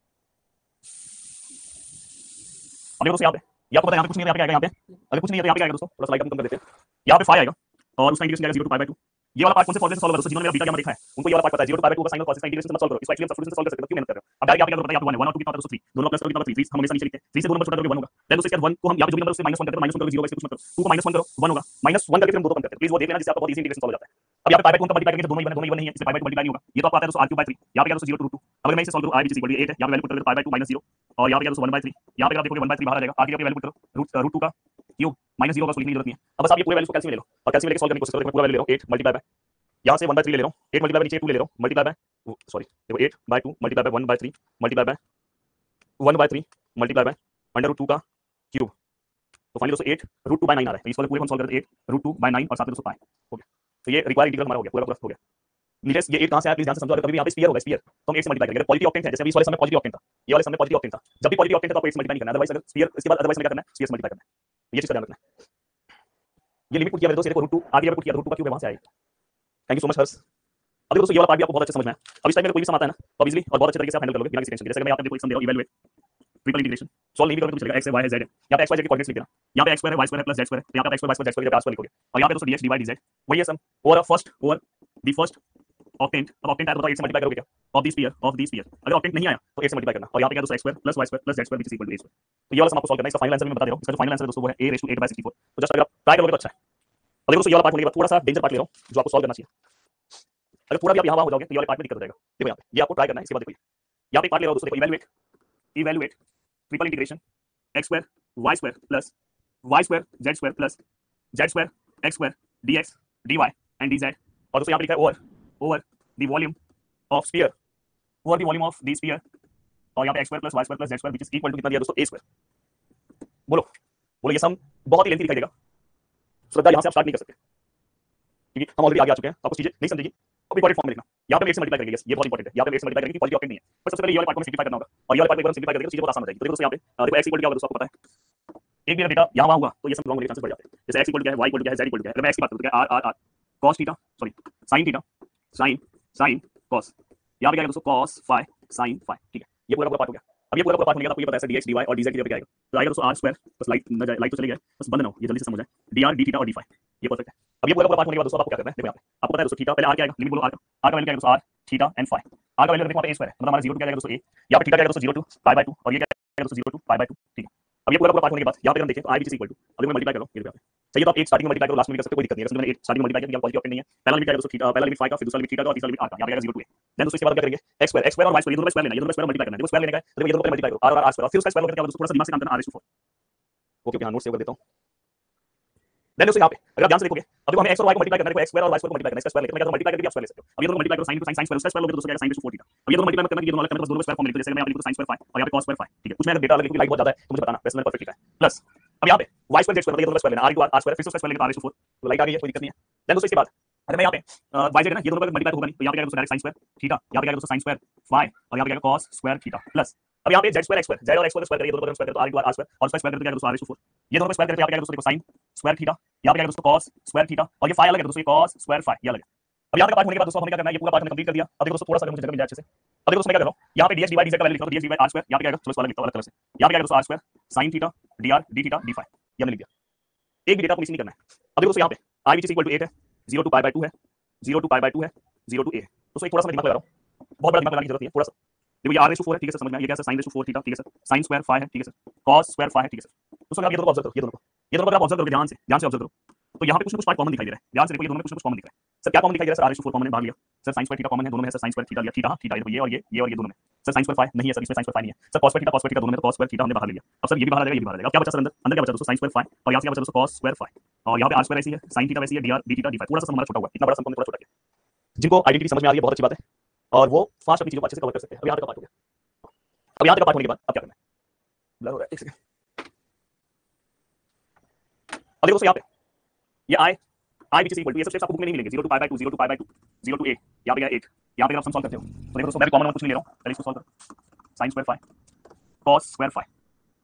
अब देखो दोस्तों यहाँ पे, ये आपको पता है यहाँ पे कुछ नहीं है, यहाँ पे क्या आएगा, यहाँ पे अगर कुछ नहीं है तो यहाँ पे क्या आएगा दोस्तों, थोड़ा सा लाइट कम कर देते हैं, यहाँ पे 5 आएगा और उसका इंटीग्रेशन जाएगा 0 to पाई बाय 2। ये वाला पार्ट कौन से फॉर्मूले से सॉल्व करो दोस्तों, जिन्होंने मेरा बीटा क्या देखा है उनको ये वाला पार्ट पता है, 0 to पाई बाय 2 का साइन और कॉस का इंटीग्रेशन से मत सॉल्व करो, इसको एक्चुअली हम सब्स्टिट्यूशन से सॉल्व कर सकते हो, क्यों मेहनत कर रहे हो। अब डायरेक्ट यहाँ पे क्या पता है, यहाँ पे 1 और 2 कितना होता है दोस्तों 3, दोनों प्लस करो कितना होता है 3, हम हमेशा नीचे लिखते हैं, 3 से दो नंबर छोटा करोगे 1 होगा, देन दोस्तों इसके बाद 1 को हम यहाँ पे जो भी नंबर उससे -1 करते हैं, -1 करोगे 0 कुछ मत करो, 2 को -1 करो 1 होगा, -1 करके फिर हम 2 को कम करते हैं, प्लीज वो देख लेना जिससे आपको बहुत इजी इंटीग्रेशन सॉल्व हो जाता है। अब यहाँ पे पाई बाय 2 का मल्टीप्लाई करेंगे दोनों ही नहीं है, इसलिए पाई बाय 2 मल्टीप्लाई नहीं होगा, ये तो आपको आता है दोस्तों r3/3, यहाँ पे क्या दोस्तों 0 to √2। अगर मैं इसे सॉल्व करूं r which is equal to 8 है, यहाँ पे वैल्यू पुट करोगे पाई बाय 2 -0 और यहाँ पे क्या दोस्तों 1/3, यहाँ पे आप देखोगे 1/3 बाहर आ जाएगा, आगे वैल्यू पुट करो √2 का क्यूब -0 का लिखने की जरूरत नहीं है। अब बस आप ये पूरे वैल्यू को कैलकुलेट ले लो और कैलकुलेट लेके सॉल्व करने की कोशिश करो। मैं पूरा वैल्यू ले रहा हूं 8 मल्टीप्लाई बाय, यहाँ से 1/3 ले रहा हूँ, 8 मल्टीप्लाई बाय नीचे 2 ले रहा हूँ, मल्टीप्लाई बाय सॉरी देखो 8/2 multiply by 1/3 multiply by 1/3 multiply by √2 का क्यूब, तो फाइनली दोस्तों 8 √2 बाय 9 आ रहा है, तो इस वाले पूरे को हम सॉल्व करते हैं 8 √2 बाय 9 और साथ में दोस्तों पाई हो गया। तो ये रिक्वायर्ड इंटीग्रल हमारा हो गया, पूरा हो गया। नीचे ये 8 कहां से आया प्लीज ध्यान से समझो, अगर कभी भी यहाँ पे स्फीयर होगा स्फीयर तो हम 8 से मल्टीप्लाई करेंगे, पॉजिटिव ऑक्टेंट है, जैसे अभी इस वाले समय पॉजिटिव ऑक्टेंट था, ये वाले समय पॉजिटिव ऑक्टेंट था, जब भी पॉजिटिव ऑक्टेंट है तो आपको 8 से मल्टीप्लाई नहीं करना है, अदरवाइज अगर स्फीयर इसके बाद अदरवाइज हमें क्या करना है, स्फीयर से मल्टीप्लाई करना है, ये चीज का ध्यान रखना है। ये लिमिट पुट किया मैंने दोस्तों, देखो √2 आगे पुट किया, √2 का क्यूब वहां से आएगा। थैंक यू सो मच हर्ष। अब दोस्तों ये वाला पार्ट भी आपको बहुत अच्छे समझना है, अब इस टाइम में कोई भी सम आता है ना तो इजीली और बहुत अच्छे तरीके से आप हैंडल कर लोगे बिना किसी टेंशन के। जैसे मैं यहाँ पे कोई सम दे रहा हूं, इवैल्यूएट ट्रिपल इंटीग्रेशन सॉल्व नहीं भी करोगे तो चलेगा, x है y है z है, यहाँ पे x y z के कोऑर्डिनेट्स लिख देना, यहाँ पे x स्क्वायर है y स्क्वायर है प्लस z स्क्वायर है, यहाँ पे x square y square z square r square लिखोगे और यहाँ पे दोस्तों dx dy dz वही है सम ओवर द फर्स्ट ऑक्टेंट। अब ऑक्टेंट आया तो 8 से मल्टीप्लाई करोगे क्या, ऑफ द स्फीयर, अगर ऑक्टेंट नहीं आया तो 8 से मल्टीप्लाई करना और यहाँ पे क्या दोस्तों x square plus y square plus z square which is equal to a square. तो ये वाला सम आपको सॉल्व करना है, इसका फाइनल आंसर मैं बता दे रहा हूं, इसका जो फाइनल आंसर है दोस्तों वो है a⁻8/64। तो जस्ट अगर आप ट्राई करोगे तो अच्छा है। अब देखो दोस्तों ये वाला पार्ट होने के बाद थोड़ा सा डेंजर पार्ट ले रहा हूं जो आपको सॉल्व करना चाहिए, अगर पूरा भी आप यहाँ हो जाओगे तो ये वाले पार्ट में दिक्कत हो जाएगा। देखो यहाँ पे ये आपको ट्राई करना है, इसके बाद देखो यहाँ पे एक पार्ट ले रहा हूं दोस्तों, देखो evaluate triple integration x square y square plus y square z square plus z square x square dx dy and dz, और दोस्तों यहाँ पे लिखा है over the volume of sphere, over the volume of the sphere, और यहाँ पे x square plus y square plus z square which is equal to कितना दिया दोस्तों a स्क्वायर। बोलो ये सम बहुत ही लेंथी दिखाई देगा, श्रद्धा यहाँ से आप स्टार्ट नहीं कर सकते क्योंकि हम ऑलरेडी आगे आ चुके हैं, आपको चीजें नहीं समझेगी। अब इंपॉर्टेंट फॉर्म में लिखना, यहाँ पे 8 से मल्टीप्लाई करेंगे, ये बहुत इंपॉर्टेंट है, यहाँ पे 8 से मल्टीप्लाई करेंगे पॉजिटिव ऑक्टेंट नहीं है, पर सबसे पहले ये वाले पार्ट को सिंपलीफाई करना होगा और ये वाले पार्ट को सिंपलीफाई करेंगे तो चीजें बहुत आसान हो जाएगी। तो देखो दोस्तों यहाँ पे देखो x इक्वल टू क्या होगा दोस्तों आपको पता है, एक भी डेटा यहाँ हुआ तो ये सब लॉन्ग चांसेस बढ़ जाते हैं, जैसे x इक्वल टू क्या है, y इक्वल टू क्या है, z इक्वल टू क्या है। अगर मैं x की बात करूं तो क्या है r cos theta sorry sin cos, यहाँ पे क्या है दोस्तों cos phi sin phi, ठीक है, ये पूरा पार्ट हो गया। अब ये पूरा पार्ट होने के बाद आपको ये पता है dx dy और dz की जगह क्या आएगा, तो आएगा दोस्तों r स्क्वायर बस लाइट तो चली गई बस बंद ना हो, ये जल्दी से समझ जाए dr d थीटा और d phi, ये परफेक्ट है। अब ये पूरा पार्ट होने के बाद दोस्तों आपको क्या करना है, देखो यहाँ पे आपको पता है दोस्तों थीटा पहले r क्या आएगा, लिमिट बोलो r का वैल्यू क्या है दोस्तों r theta and phi, r का वैल्यू देखो यहाँ पे a स्क्वायर है, मतलब हमारा 0 टू क्या आएगा दोस्तों a, यहाँ पे थीटा क्या आएगा दोस्तों 0 to पाई बाय 2 और ये क्या आएगा दोस्तों 0 to पाई बाय 2, ठीक है। अब ये पूरा पार्ट होने के बाद यहाँ पे हम देखें तो i which is equal to, अब मैं मल्टीप्लाई करो ये देखो चाहिए तो आप एक स्टार्टिंग में मल्टीप्लाई करो, लास्ट में कर सकते हो, कोई दिक्कत नहीं है। मैंने एक स्टार्टिंग में मल्टीप्लाई किया, पॉजिटिव ऑक्टेंट नहीं है, पहला लिमिट क्या है दोस्तों थीटा, पहला लिमिट phi का, फिर दूसरा लिमिट थीटा का और तीसरा लिमिट r का, यहाँ पे आएगा 0 to a। देन दोस्तों इसके बाद क्या करेंगे x स्क्वायर और y स्क्वायर, ये दोनों स्क्वायर लेना है, ये दोनों स्क्वायर मल्टीप्लाई करना है, देखो स्क्वायर लेने का है तो ये दोनों को मल्टीप्लाई करो r और r स्क्वायर, और फिर उसका स्क्वायर करके क्या दोस्तों थोड़ा सा दिमाग से काम करना r/4। ओके ओके, हां नोट सेव कर देता हूं। देन दोस्तों यहाँ पे अगर आप ध्यान से देखोगे अब देखो हमें x और y को मल्टीप्लाई करना है, देखो x स्क्वायर और y स्क्वायर को मल्टीप्लाई करना है, इसका स्क्वायर लेते हैं, मैं क्या मल्टीप्लाई करके भी आप स्क्वायर ले सकते हो। अब ये दोनों मल्टीप्लाई करो sin स्क्वायर, उसका स्क्वायर लोगे तो दोस्तों क्या आएगा sin/4 थीटा। अब ये दोनों मल्टीप्लाई मत करना, ये दोनों अलग करना, बस दोनों स्क्वायर फॉर्म में लिखो, जैसे मैं यहाँ पे लिखूं sin स्क्वायर phi और यहाँ पे cos स्क्वायर phi, ठीक है। कुछ मैं अगर डेटा अलग लिखूं लाइट बहुत ज्यादा है तो मुझे बताना, वैसे मैंने परफेक्ट लिखा है। प्लस अब यहाँ पे y स्क्वायर z स्क्वायर, ये दोनों स्क्वायर लेना, r r स्क्वायर फिर उसका स्क्वायर लेंगे तो r/4, तो लाइट आ गई है, कोई दिक्कत नहीं है। देन दोस्तों इसके बाद अगर मैं यहाँ पे y z है ना, ये दोनों का मल्टीप्लाई होगा नहीं, तो यहाँ पे क्या दोस्तों डायरेक्ट sin स्क्वायर थीटा, यहाँ पे क्या दोस्तों sin स्क्वायर phi और यहाँ पे क्या cos स्क्वायर थीटा, प्लस अब यहाँ पे z square x square, z और x स्क्वायर स्क्वायर, ये दोनों का स्क्वायर तो r r स्क्वायर और उसका स्क्वायर करके क्या दोस्तों r/4, ये दोनों का स्क्वायर करके यहाँ पे क्या दोस्तों देखो sin स्क्वायर थीटा, यहाँ पे क्या दोस्तों cos स्क्वायर थीटा और ये phi अलग है दोस्तों, ये cos स्क्वायर phi ये अलग है। अब यहाँ पे पार्ट होने के बाद दोस्तों हमने क्या करना है, ये पूरा पार्ट हमने कंप्लीट कर दिया। अब देखो दोस्तों थोड़ा सा मुझे जगह मिल जाए अच्छे से, अब देखो दोस्तों मैं क्या कर रहा हूँ, यहाँ पे dx dy dz का वैल्यू लिखा, तो dx dy r स्क्वायर, यहाँ पे क्या चलो सवाल लिखता हूँ अलग तरह से, यहाँ पे क्या दोस्तों r square sin theta dr d theta d phi, ये हमने लिख दिया। एक भी डेटा को मिस नहीं करना है। अब देखो दोस्तों यहाँ पे i which is equal to 8 है, 0 to पाई बाय 2 है, 0 to पाई बाय 2 है, 0 to a है। दोस्तों एक थोड़ा सा दिमाग लगा रहा हूँ, बहुत बड़ा दिमाग लगाने की जरूरत नहीं है, थोड़ा सा देखो ये r रेशो 4 है, ठीक है सर, समझ में आया। ये क्या है? sin रेशो 4 थीटा, ठीक है सर, sin स्क्वायर फाइ है, ठीक है सर, cos स्क्वायर फाइ है, ठीक है सर। दोस्तों आप ये दोनों को ऑब्जर्व करो, ये दोनों को आप ऑब्जर्व करोगे ध्यान से ऑब्जर्व करो, तो यहाँ पे कुछ ना कुछ पार्ट कॉमन दिखाई दे रहा है। ध्यान से देखो, ये दोनों में कुछ ना कुछ कॉमन दिख रहा है। सर क्या कॉमन दिखाई दे रहा है? सर r रेशो 4 कॉमन है, भाग लिया। Sir sin square theta common है, दोनों में है। सर sin स्क्वायर थीटा लिया, थीटा थीटा, ये और ये दोनों में। सर sin स्क्वायर फाइ नहीं है सर, इसमें sin स्क्वायर फाइ नहीं है सर। cos स्क्वायर थीटा दोनों में, तो cos स्क्वायर थीटा हमने बाहर ले लिया। अब सर ये भी बाहर आ जाएगा, ये भी बाहर आ जाएगा। अब क्या बचा सर अंदर? अंदर क्या बचा दोस्तों? sin स्क्वायर फाइ, और यहाँ से क्या बचा दोस्तों? cos स्क्वायर फाइ, और यहाँ पे r स्क्वायर ऐसी है, sin थीटा वैसी है, dr d theta d phi. थोड़ा सा सम हमारा छोटा हुआ है, इतना बड़ा सम हमने थोड़ा छोटा किया। जिनको आइडेंटिटी समझ में आ रही है बहुत अच्छी बात है, और वो फास्ट अपनी चीजों को अच्छे से कवर कर सकते हैं। अब यहाँ तक पार्ट हो गया। अब यहाँ तक पार्ट होने के बाद अब क्या करना है? ब्लर हो रहा है, एक सेकंड। अब देखो दोस्तों यहाँ पे ये आई विच इज इक्वल टू, ये सब स्टेप्स आपको बुक में नहीं मिलेंगे। 0 to pi by 2, 0 to pi by 2, 0 to a, यहाँ पे 8, यहाँ पे आप सम सॉल्व करते हो तो देखो दोस्तों मैं भी कॉमन कुछ नहीं ले रहा हूँ, पहले इसको सॉल्व करो। sin square phi, cos square phi,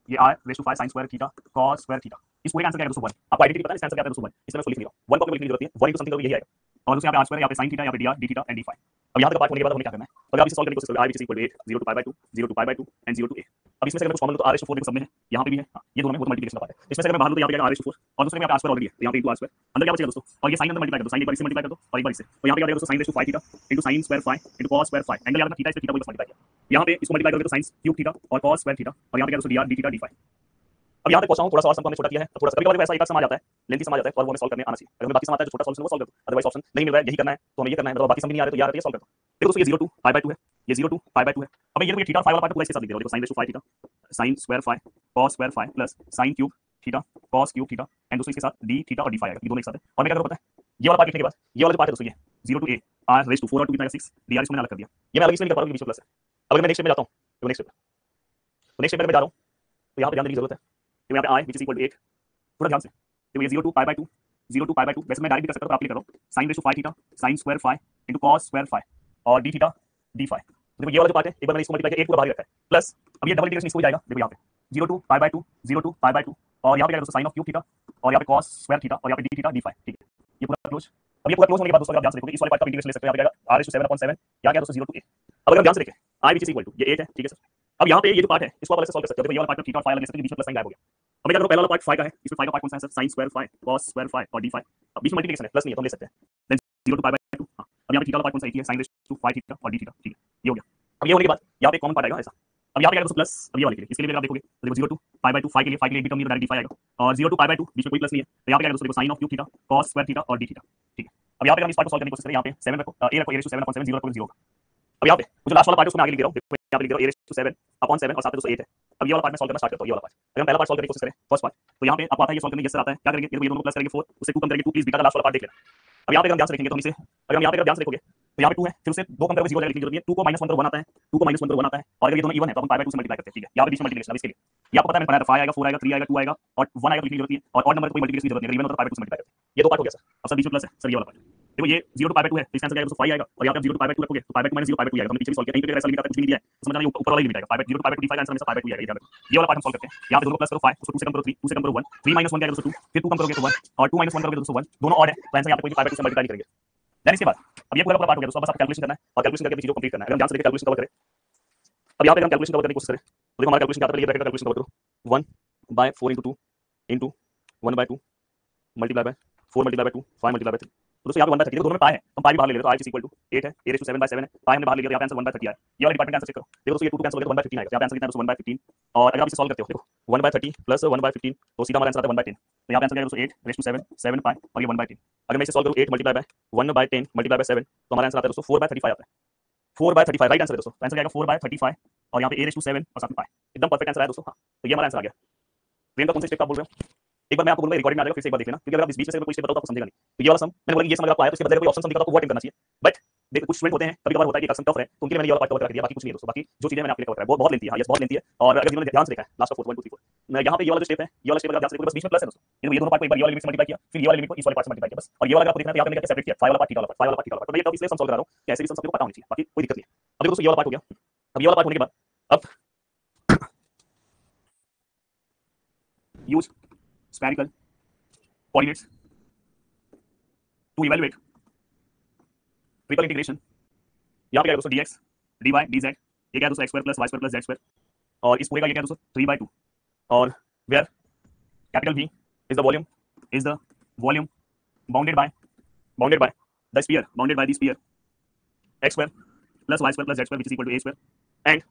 ये r raise to 5 sin square theta cos square theta. इस पूरे का आंसर क्या है दोस्तों? 1। आपको आइडेंटिटी पता है, इसका आंसर क्या है दोस्तों? 1। इसमें मैं इसको लिख नहीं रहा हूं, 1 को लिखने की जरूरत नहीं है, 1 into समथिंग यही आएगा। और दोस्तों यहाँ पे r स्क्वायर, यहाँ पे sin थीटा, यहाँ पे dr d theta and d phi. अब यहाँ तक पार्ट होने के बाद हमें क्या करना है? अगर आप इसे सॉल्व करने की कोशिश करोगे, i which is equal to 8, 0 to pi by 2, 0 to pi by 2 and 0 to a। अब इसमें से अगर कुछ कॉमन लो तो r रेज़ टू 4 देखो सब में है, यहाँ पे भी है, हां ये दोनों में, वो तो मल्टीप्लिकेशन का पार्ट है। इसमें से अगर मैं बाहर लो तो यहाँ पे आएगा r रेज़ टू 4, और दूसरे में यहाँ पे r स्क्वायर ऑलरेडी है, तो यहाँ पे into r स्क्वायर। अंदर क्या बचेगा दोस्तों? और ये sin अंदर मल्टीप्लाई कर दो, sin एक बार इससे मल्टीप्लाई कर दो और एक बार इससे, तो यहाँ पे क्या आएगा दोस्तों? sin raise to 5 theta into sin square phi into cos square phi. Angle याद रखना, थीटा इससे थीटा को बस मल्टीप्लाई किया, यहाँ पे इसको मल्टीप्लाई करोगे तो sin क्यूब थीटा और cos स्क्वायर थीटा, और यहाँ पे क्या दोस्तों? dr d theta d phi. अब यहाँ तक पहुंचा हूं, थोड़ा सा और सम को हमने छोटा किया है, तो थोड़ा सा कभी-कभी वैसा एक आध सम आ जाता है, लेंथी सम आ जाता है, और वो हमें सॉल्व करने आना चाहिए। अगर हमें बाकी सम आता है जो छोटा सॉल्यूशन वो सॉल्व कर दो, अदरवाइज ऑप्शन नहीं मिल रहा है, यही करना है तो हमें ये करना है, मतलब बाकी सम भी नहीं आ रहे तो यार ये सॉल्व कर दो। देखो दोस्तों ये 0 to पाई बाय 2 है, ये 0 to पाई बाय 2 है। अब ये थीटा और फाइ वाला पार्ट पूरा इसके साथ लिख दे रहा हूं। देखो sin raise to 5 theta, sin square phi, cos square phi plus sin cube theta, cos cube theta and दोस्तों इसके साथ d थीटा और d फाइ आएगा, ये दोनों एक साथ है। और मैं क्या करूं पता है? ये वाला पार्ट लिखने के बाद ये वाला जो पार्ट है दोस्तों, ये 0 to a r raise to 4 और 2 कितना आएगा 6, dr इसको मैंने अलग कर दिया। ये मैं अलग इसलिए नहीं कर पा रहा हूं क्योंकि बीच में प्लस है। अब अगर मैं नेक्स्ट स्टेप में जाता हूं, तो नेक्स्ट स्टेप में मैं जा रहा हूं, तो यहाँ पे ध्यान देने की जरूरत है। तो यहाँ पे i which is equal to 8, थोड़ा ध्यान से तो ये 0 to pi by 2, 0 to pi by 2, वैसे मैं डायरेक्ट भी कर सकता हूं, आप क्लिक कर रहा हूं, sin raise to 5 theta, sin square phi into cos square phi और d थीटा d फाइ। देखो ये वाला जो पार्ट है, एक बार मैंने इसको मल्टीप्लाई किया, 8 पूरा बाहर ही रखा है, प्लस अब ये डबल इंटीग्रेशन इसको भी जाएगा। देखो यहाँ पे 0 to pi by 2, 0 to pi by 2, और यहाँ पे क्या है दोस्तों? sin ऑफ क्यूब थीटा, और यहाँ पे cos स्क्वायर थीटा, और यहाँ पे d थीटा d फाइ, ठीक है, ये पूरा क्लोज। अब ये पूरा क्लोज होने के बाद दोस्तों आप ध्यान से देखोगे, इस वाले पार्ट का इंटीग्रेशन ले सकते हो, यहाँ पे आएगा r रेज़ टू 7/7, क्या क्या दोस्तों? 0 to a। अब अगर ध्यान से देखें, i which is equal to ये 8 है, ठीक है सर। अब यहाँ पे ये जो पार्ट है इसको आप अलग से सॉल्व कर सकते हो। देखो ये वाला पार्ट में थीटा और फाइ अलग ले सकते हो, बीच में प्लस साइन गायब हो गया। अब मैं क्या करूं? पहला वाला पार्ट फाइ का है, इसमें फाइ का पार्ट कौन सा है sir? sin square phi, cos square phi और d फाइ। अब बीच में मल्टीप्लिकेशन है, प्लस नहीं है तो हम ले सकते हैं। देन 0 to पाई बाय 2, हां अब यहाँ पे थीटा वाला पार्ट कौन सा है? sin रेज़ टू 5 थीटा और d थीटा, ठीक है, ये हो गया। अब ये होने के बाद यहाँ पे कॉमन पार्ट आएगा ऐसा। अब यहाँ पे क्या दोस्तों? प्लस, अब ये वाले के लिए, इसके लिए भी आप देखोगे तो देखो 0 to पाई बाय 2 फाइ के लिए, फाइ के लिए भी टर्म नहीं, डायरेक्ट d फाइ आएगा, और 0 to पाई बाय 2 बीच में कोई प्लस नहीं है, तो यहाँ पे क्या दोस्तों? देखो sin of cube theta, cos square theta और d थीटा, ठीक है। अब यहाँ पे हम इस पार्ट को सॉल्व करने की कोशिश करें, यहाँ पे 7 रखो, a रखो, a रेज़ टू 7/7, 0 रखो, 0 होगा। अब यहाँ पे जो लास्ट वाला पार्ट है उसको मैं आगे लिख दे रहा हूँ, देखो यहाँ पे लिख दे रहा हूँ a रेज़ टू 7/7 और साथ में दोस्तों 8 है। अब ये वाला पार्ट मैं सॉल्व करना स्टार्ट करता हूँ, ये वाला पार्ट। अगर हम पहला पार्ट सॉल्व करने की कोशिश करें, फर्स्ट पार्ट, तो यहाँ पे आपको आता है ये सॉल्व करने, ये सर आता है, क्या करेंगे? ये दोनों प्लस करेंगे 4, उससे 2 कम करेंगे, 2 प्लीज बीटा का लास्ट वाला पार्ट देख लेना। अब यहाँ पे हम ध्यान से देखेंगे तो हम इसे, अगर हम यहाँ पे ध्यान से देखोगे तो यहाँ पे 2 है, फिर उससे 2 कम करोगे 0 लिखने की जरूरत नहीं है, 2 को -1 पर 1 आता है, 2 को -1 पर 1 आता है, और अगर ये दोनों इवन है तो हम पाई बाय 2 से मल्टीप्लाई करते हैं, ठीक है। यहाँ पे बीच में मल्टीप्लिकेशन, अब इसके लिए ये आपको पता है मैंने बनाया था, 5 आएगा, 4 आएगा, 3 आएगा, 2 आएगा और 1 आएगा, तो लिखने की जरूरत नहीं है, और ऑड नंबर कोई मल्टीप्लिकेशन की जरूरत नहीं है, इवन होता है पाई बाय 2 से मल्टीप्लाई करते हैं। ये दो पार्ट हो गया सर। अब सर बीच में प्लस है सर, ये वाला पार्ट देखो, ये 0 to पाई बाय 2 है, इसका आंसर क्या आएगा दोस्तों? 5 आएगा, और यहाँ पे 0 to पाई बाय 2 रखोगे तो पाई बाय 2 -0 पाई बाय 2 आएगा। हमने पीछे भी सॉल्व किया, कहीं पे ऐसा लिखा था, कुछ भी नहीं दिया है, तो समझ आना ये ऊपर वाला ही लिमिट आएगा, pi by 0 to pi by 2 d phi का आंसर हमेशा पाई बाय 2 आएगा, ये ध्यान रखो। ये वाला पार्ट हम सॉल्व करते हैं, यहाँ पे दोनों प्लस करो 5, उसको 2 से कम करो 3, 2 से कम करो 1, 3 - 1 क्या आएगा दोस्तों? 2, फिर 2 कम करोगे तो 1, और 2 - 1 करोगे तो दोस्तों 1, दोनों ऑड है, तो आंसर यहाँ पे कोई पाई बाय 2 से मल्टीप्लाई नहीं करेंगे। देन इसके बाद अब ये पूरा पार्ट हो गया दोस्तों, बस आप कैलकुलेशन करना है और कैलकुलेशन करके चीजों को कंप्लीट करना है। अगर हम ध्यान से कैलकुलेशन कवर करें, अब यहाँ पे हम कैलकुलेशन कवर करने की कोशिश करें तो देखो हमारा कैलकुलेशन क्या आता है, ये ब्रैकेट का कैलकुलेशन कवर करो, 1/4 × 2 × 1/2 multiply by 4 multiply by 2 5 multiply by 3। तो दोस्तों यहाँ पे 1/30 देखो, दोनों में पाई है, हम पाई भी बाहर ले लेते हैं, तो i इक्वल टू 8 है, a रेज़ टू 7/7 है, पाई हमने बाहर ले लिया, यहाँ पे आंसर 1/30 आया। ये वाला डिपार्टमेंट आंसर चेक करो, देखो दोस्तों ये 2 कैंसिल हो गया तो 1/15 आएगा, यहाँ पे आंसर कितना है दोस्तों? 1/15। और अगर आप इसे सॉल्व करते हो, देखो 1/30 प्लस 1/15 तो सीधा हमारा आंसर आता है 1/10। तो यहाँ पे आंसर क्या है दोस्तों? 8 रेज़ टू 7 7 पाई और ये 1/10। अगर मैं इसे सॉल्व करूँ 8 मल्टीप्लाई बाय 1/10 मल्टीप्लाई बाय 7 तो हमारा आंसर आता है दोस्तों 4/35 आता है। 4/35 राइट आंसर है दोस्तों, आंसर क्या आएगा? 4/35 और यहाँ पे a रेज़ टू 7 और साथ में पाई, एकदम परफेक्ट आंसर आया दोस्तों। हाँ तो ये हमारा आंसर आ गया। प्रियंका कौन से स्टेप आप बोल रहे हो? एक बार मैं आपको बोलूंगा, रिकॉर्डिंग में आ जाएगा, फिर से एक बार देख लेना, क्योंकि अगर आप इस बीच में से कोई स्टेप बताओ तो आपको समझेगा नहीं। तो ये वाला सम मैंने बोला ये समझ आपको आया तो इसके बदले कोई ऑप्शन सम दिखा तो आपको वो अटेम्प्ट करना चाहिए। बट देखो कुछ स्टूडेंट होते हैं, कभी कभार होता है कि एग्जाम टफ है, तो उनके लिए मैंने ये वाला पार्ट कवर कर दिया, बाकी कुछ नहीं है दोस्तों। बाकी जो चीजें मैंने आपके लिए कवर कराया वो बहुत लेंथी है, यस बहुत लेंथी है। और अगर जिन्होंने ध्यान से देखा है लास्ट का 4 1 2 3 4 मैं यहाँ पे ये वाला जो स्टेप है, ये वाला स्टेप अगर ध्यान से देखो बस बीच में प्लस है दोस्तों, ये दोनों पार्ट को एक बार ये वाला लिमिट से मल्टीप्लाई किया, फिर ये वाला लिमिट को इस वाले पार्ट से मल्टीप्लाई किया बस। और ये वाला आपको देखना है, यहाँ पे मैंने क्या सेपरेट किया, 5 वाला पार्ट थीटा वाला पार्ट, 5 वाला पार्ट थीटा वाला पार्ट। तो मैं ये टॉपिक इसलिए सम सॉल्व कर रहा हूं कि ऐसे भी सम सबको पता होनी चाहिए, बाकी कोई दिक्कत नहीं है। अब देखो दोस्तों ये वाला पार्ट हो गया, अब ये वाला पार्ट होने के बाद अब use spherical coordinates to evaluate triple integration. यहाँ पे क्या है दोस्तों? dx dy dz, ये क्या है दोस्तों? x² + y² + z², और इस पूरे का ये क्या है दोस्तों? 3/2, और where capital V is the volume bounded by the sphere x² + y² + z² which is equal to a² and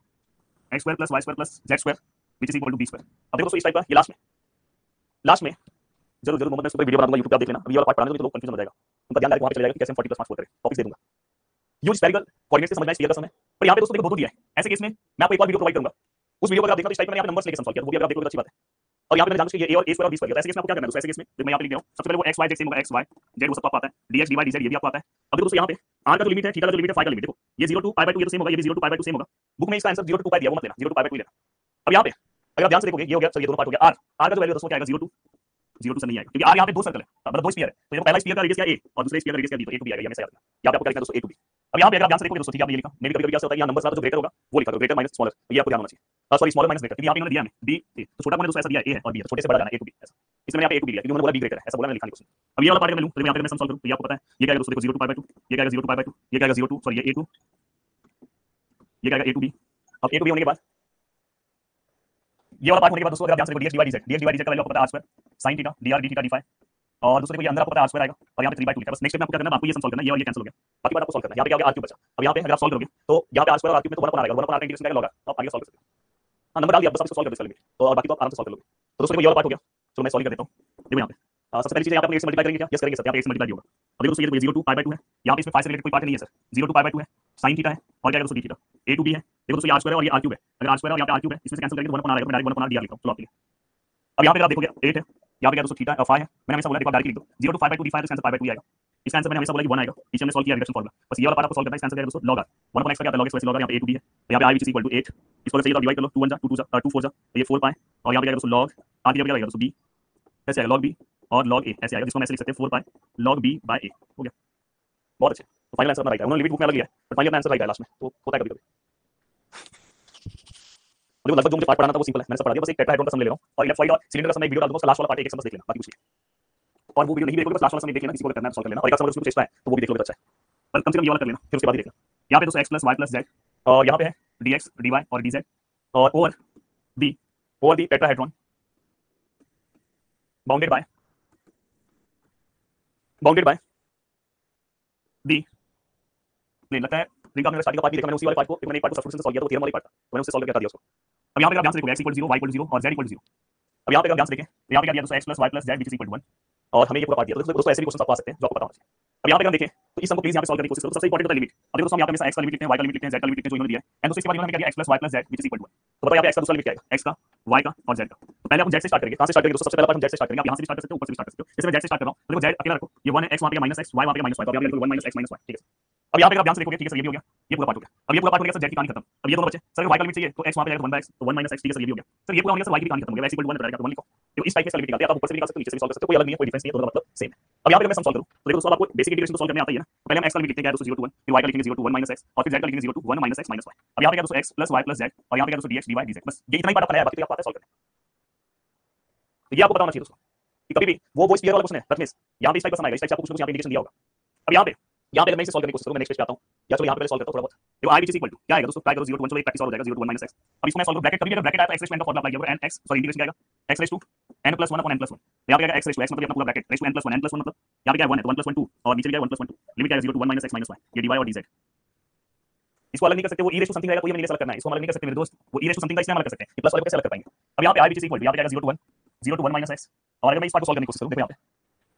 x square plus y square plus z square which is equal to b square. अब देखो दोस्तों इस type का ये last में जरूर जरूर मोहम्मद मैं वीडियो बना दूंगा यूट्यूब पे, आप देख लेना। अभी ये वाला पार्ट पढ़ाने में तो लोग कंफ्यूजन हो जाएगा, उनका ध्यान डायरेक्ट वहां पे चला जाएगा कि कैसे हम 40 प्लस मार्क्स स्कोर करें। टॉपिक्स दे दूंगा यूज स्फेरिकल कोऑर्डिनेट्स से समझना है स्फीयर का समय। पर यहाँ पे दोस्तों देखो दो दिया है, ऐसे केस में मैं आपको एक और वीडियो प्रोवाइड करूंगा, उस वीडियो को आप देखना तो इस टाइप में यहाँ पे नंबर्स लेके सॉल्व किया, वो भी अगर आप देखोगे तो अच्छी बात है। और यहाँ पे मैंने जान ये a और a स्क्वायर और b स्क्वायर, ऐसे केस में आपको क्या करना है दोस्तों, ऐसे केस में मैं यहाँ पे लिख रहा हूँ सबसे पहले वो x y z सेम होगा, x y z वो सबको आपको आता है, dx dy dz ये भी आपको आता है। अब दोस्तों यहाँ पे r का जो लिमिट है, थीटा का जो लिमिट है, फाई का लिमिट देखो ये 0 टू पाई बाय 2 ये तो सेम होगा, ये भी 0 टू पाई बाय 2 सेम होगा। बुक में इसका आंसर 0 टू 2 पाई दिया, वो मत लेना, 0 टू पाई बाय 2 लेना। अब यहाँ पे अगर आप ध्यान से देखोगे ये हो गया, चलिए ये दोनों पार्ट हो गया। r का जो वैल्यू दोस्तों क्या आएगा 0 टू से नहीं आएगा, क्योंकि r यहाँ पे दो सर्कल है, मतलब दो स्फीयर है, तो ये पहला स्फीयर का रेडियस क्या a और दूसरे स्फीयर का रेडियस क्या b, तो a टू b आएगा, ये हमेशा याद रखना। यहाँ पे आपको क्या लिखना है दोस्तों a टू b। अब यहाँ पे अगर आप ध्यान से देखोगे दोस्तों, ठीक है आपने ये लिखा, मे भी कभी-कभी क्या होता है यहाँ नंबर साथ जो ग्रेटर होगा वो लिखा करो, ग्रेटर माइनस स्मॉलर, ये आपको ध्यान होना चाहिए। सॉरी स्मॉलर माइनस ग्रेटर, क्योंकि यहाँ पे इन्होंने दिया हमें b a, तो छोटा मैंने दोस्तों ऐसा दिया a है और b है, छोटे से बड़ा जाना a टू b ऐसा, इसमें यहाँ पे a टू b लिया क्योंकि उन्होंने बोला b ग्रेटर है, ऐसा बोला मैंने लिखा नहीं कुछ। अब ये वाला पार्ट अगर मैं लूं तो यहाँ पे मैं सम सॉल्व करूं तो ये आपको पता है ये क्या आएगा दोस्तों, देखो 0 टू पाई बाय 2, ये क्या आएगा 0 टू पाई बाय 2, ये क्या आएगा 0 टू सॉरी ये a2, ये क्या आएगा a टू b। अब a टू b होने के बाद ये वाला पार्ट होने के बाद दोस्तों अगर आप ध्यान से देखो dx dy dz का वैल्यू आपको पता है r square sin theta dr d theta d phi, और दूसरे को ये अंदर आपको पता है r स्क्वायर आएगा और यहाँ पे 3/2 लिखा है। बस नेक्स्ट स्टेप में आपको क्या करना है, आपको ये सम सॉल्व करना है, ये और ये कैंसिल हो गया, बाकी बात आपको सॉल्व करना है। यहाँ पे क्या हो गया r क्यूब बचा। अब यहाँ पे अगर आप सॉल्व करोगे तो यहाँ पे r स्क्वायर और r क्यूब में तो 1 अपॉन आएगा, 1 अपॉन r का इंटीग्रेशन क्या लॉग, तो आप आगे सॉल्व कर सकते हो। हां नंबर डाल दिया, बस आप इसको सॉल्व कर दो इसका लिमिट, तो और बाकी तो आप आराम से सॉल्व कर लोगे। तो दोस्तों ये वाला पार्ट हो गया, चलो मैं सॉल्व कर देता हूं। देखो यहाँ पे सबसे पहली चीज यहाँ पे अपने x से मल्टीप्लाई करेंगे क्या, यस करेंगे सर, यहाँ पे x से मल्टीप्लाई होगा। अब देखो दोस्तों ये 0 टू पाई बाय 2 है, यहाँ पे इसमें 5 से रिलेटेड कोई पार्ट नहीं है सर, 0 टू पाई बाय 2 है, sin थीटा है और क्या है दोस्तों d theta, a to b है। देखो दोस्तों ये r स्क्वायर है और ये r क्यूब है, अगर r स्क्वायर और यहाँ पे r क्यूब है इसमें से कैंसिल करेंगे तो 1 अपॉन r आएगा, मैं डायरेक्ट 1 अपॉन r dr लिखता हूं, चलो आप लिखिए। अब यहाँ पे आप देखोगे 8 है, यहाँ पे क्या दोस्तों थीटा फाई है, मैंने हमेशा बोला देखो डायरेक्ट लिख दो 0 to pi by 2 d phi, तो इसका आंसर पाई बाय 2 आएगा। इसका आंसर मैंने हमेशा बोला कि 1 आएगा, पीछे हमने सॉल्व किया रिडक्शन फार्मूला, बस ये वाला पार्ट आपको सॉल्व करना है। इसका आंसर क्या है दोस्तों log r, 1 अपॉन x का क्या आता है log x वैसे log r, यहाँ पे a टू b है, तो यहाँ पे i which is equal to 8, इसको चाहिए तो डिवाइड कर लो, 2 1 जा 2 2 जा 2 4 जा, तो ये 4 पाई और यहाँ पे क्या है दोस्तों log r की जगह क्या आएगा दोस्तों b, ऐसे आएगा log b और log a ऐसे आएगा, जिसको हम ऐसे लिख सकते हैं 4 पाई log b by a। हो गया, बहुत अच्छे। तो फाइनल आंसर अपना राइट है, उन्होंने लिमिट बुक में अलग लिया है बट फाइनल आंसर राइट है लास्ट में, तो होता है कभी कभी। देखो लगभग जो मुझे पार्ट पढ़ाना था वो सिंपल है, मैंने सब पढ़ा दिया, बस एक टेट्राहेड्रॉन का सम ले रहा हूं और इलेक्ट्रॉइड और सिलेंडर का सम एक वीडियो डाल दूंगा, उसका लास्ट वाला पार्ट एक सम बस देख लेना, बाकी कुछ नहीं। और वो वीडियो नहीं देखोगे बस लास्ट वाला सम देख लेना, किसी को करना है सॉल्व कर लेना, और एक सम अगर उसको चेष्टा है तो वो भी देख लो तो अच्छा है, पर कम से कम ये वाला कर लेना, फिर उसके बाद ही देखना। यहाँ पे दोस्तों x + y + z और यहाँ पे है dx dy और dz और over the tetrahedron bounded by the plane. लगता है रिंग का मैंने स्टार्टिंग का पार्ट भी देखा, मैंने उसी वाले पार्ट को, मैंने एक पार्ट को सब्स्टिट्यूशन से सॉल्व किया तो थ्योरम वाला पार्ट था, तो मैंने उससे सॉल्व करके बता दिया उसको। अब यहाँ पे आप ध्यान से देखोगे x = 0 y = 0 और z = 0। अब यहाँ पे अगर ध्यान से देखें तो यहाँ पे क्या दिया दोस्तों x + y + z which is equal to 1 और हमें ये पूरा पार्ट दिया, तो दोस्तों ऐसे भी क्वेश्चन आपको आ सकते हैं जो आपको पता होना चाहिए। अब यहाँ पे हम देखें तो इस सम को प्लीज यहाँ पे सॉल्व करने की कोशिश करो, तो सबसे इंपॉर्टेंट होता है लिमिट। अब देखो दोस्तों हम यहाँ पे हमेशा x का लिमिट लिखते हैं, y का लिमिट लिखते हैं, z का लिमिट लिखते हैं जो इन्होंने दिया है, एंड दोस्तों इसके बाद इन्होंने क्या दिया x + y + z which is equal to 1। तो बताओ यहाँ पे x का दूसरा लिमिट क्या आएगा, x का y का और z का। तो पहले हम z से स्टार्ट करेंगे, कहां से स्टार्ट करेंगे दोस्तों, सबसे पहला पार्ट हम z से स्टार्ट करेंगे, आप यहां से भी स्टार्ट कर सकते हो, ऊपर से भी स्टार्ट कर सकते हो। जैसे मैं z से स्टार्ट कर रहा हूं तो देखो z अकेला रखो, ये 1 है, x वहां पे -x, y वहां पे -y, तो यहाँ पे लिखो 1 - x - y, ठीक है। अब यहाँ पे अगर आप ध्यान से देखोगे, ठीक है सर ये भी हो गया, ये पूरा पार्ट हो गया। अब ये पूरा पार्ट हो गया सर, z की कहानी खत्म। अब ये दोनों बचे सर, y का लिमिट चाहिए तो x वहां पे जाएगा 1/x, तो 1 - x, ठीक है सर ये भी हो गया। सर ये पूरा हो गया सर, y की कहानी खत्म हो गया, x = 1 डायरेक्ट 1 लिखो। तो इस टाइप में लिमिट निकालते हैं, आप ऊपर से भी निकाल सकते हो, नीचे से भी सॉल्व कर सकते हो, कोई अलग नहीं है, कोई डिफरेंस नहीं है, दोनों का मतलब सेम है। अब यहाँ पे मैं सम सॉल्व करूं तो देखो दोस्तों आपको बेसिक इंटीग्रेशन तो सॉल्व करने आता ही है ना। पहले हम x का लिमिट लिखते हैं क्या दोस्तों 0 टू 1, फिर y का लिखेंगे 0 टू 1 - x और फिर z का लिखेंगे 0 टू 1 - x - y। अब यहाँ पे क्या दोस्तों x + y + z और यहाँ पे क्या दोस्तों dx dy dz, बस ये इतना ही पार्ट अपना है, बाकी तो आपको आता है सॉल्व करना। तो ये आपको पता होना चाहिए दोस्तों कि कभी भी वो स्फीयर वाला क्वेश्चन है प्रथमेश, यहाँ पे इस टाइप का सम आएगा, इस टाइप से आपको कुछ यहाँ पे इंडिकेशन दिया होगा। अब यहाँ पे अगर मैं इसे सॉल्व करने की कोशिश करूं, मैं नेक्स्ट पेज पे आता हूं, या चलो यहाँ पे पहले सॉल्व करता हूं थोड़ा बहुत। देखो i which is equal to क्या आएगा दोस्तों, क्या आएगा 0 टू 1, चलो एक प्रैक्टिस सॉल्व हो जाएगा 0 टू 1 - x। अब इसको मैं सॉल्व करूं, ब्रैकेट कभी अगर ब्रैकेट आया तो x रेज़ टू n का फार्मूला अप्लाई किया होगा, n x सॉरी इंटीग्रेशन क्या आएगा x raise to n + 1 upon n + 1। यहाँ पे क्या x रेज़ टू x मतलब अपना पूरा ब्रैकेट रेज़ टू n + 1 मतलब यहाँ पे क्या है 1 है तो 1 + 1 2 और नीचे क्या है 1 + 1 2, लिमिट क्या है 0 टू 1 - x - y, ये dy और dz। इसको अलग नहीं कर सकते, वो e रेज़ टू समथिंग रहेगा, कोई हमें नहीं सेलेक्ट करना है, इसको अलग नहीं कर सकते मेरे दोस्त, वो e रेज़ टू समथिंग का इसलिए हम अलग कर सकते हैं, ये प्लस वाले को कैसे अलग कर पाएंगे। अब यहाँ पे i which is equal to यहाँ पे क्या है 0 टू 1 - x और अगर मैं इस पार्ट को सॉल्व करने की कोशिश करूं, देखो यहाँ पे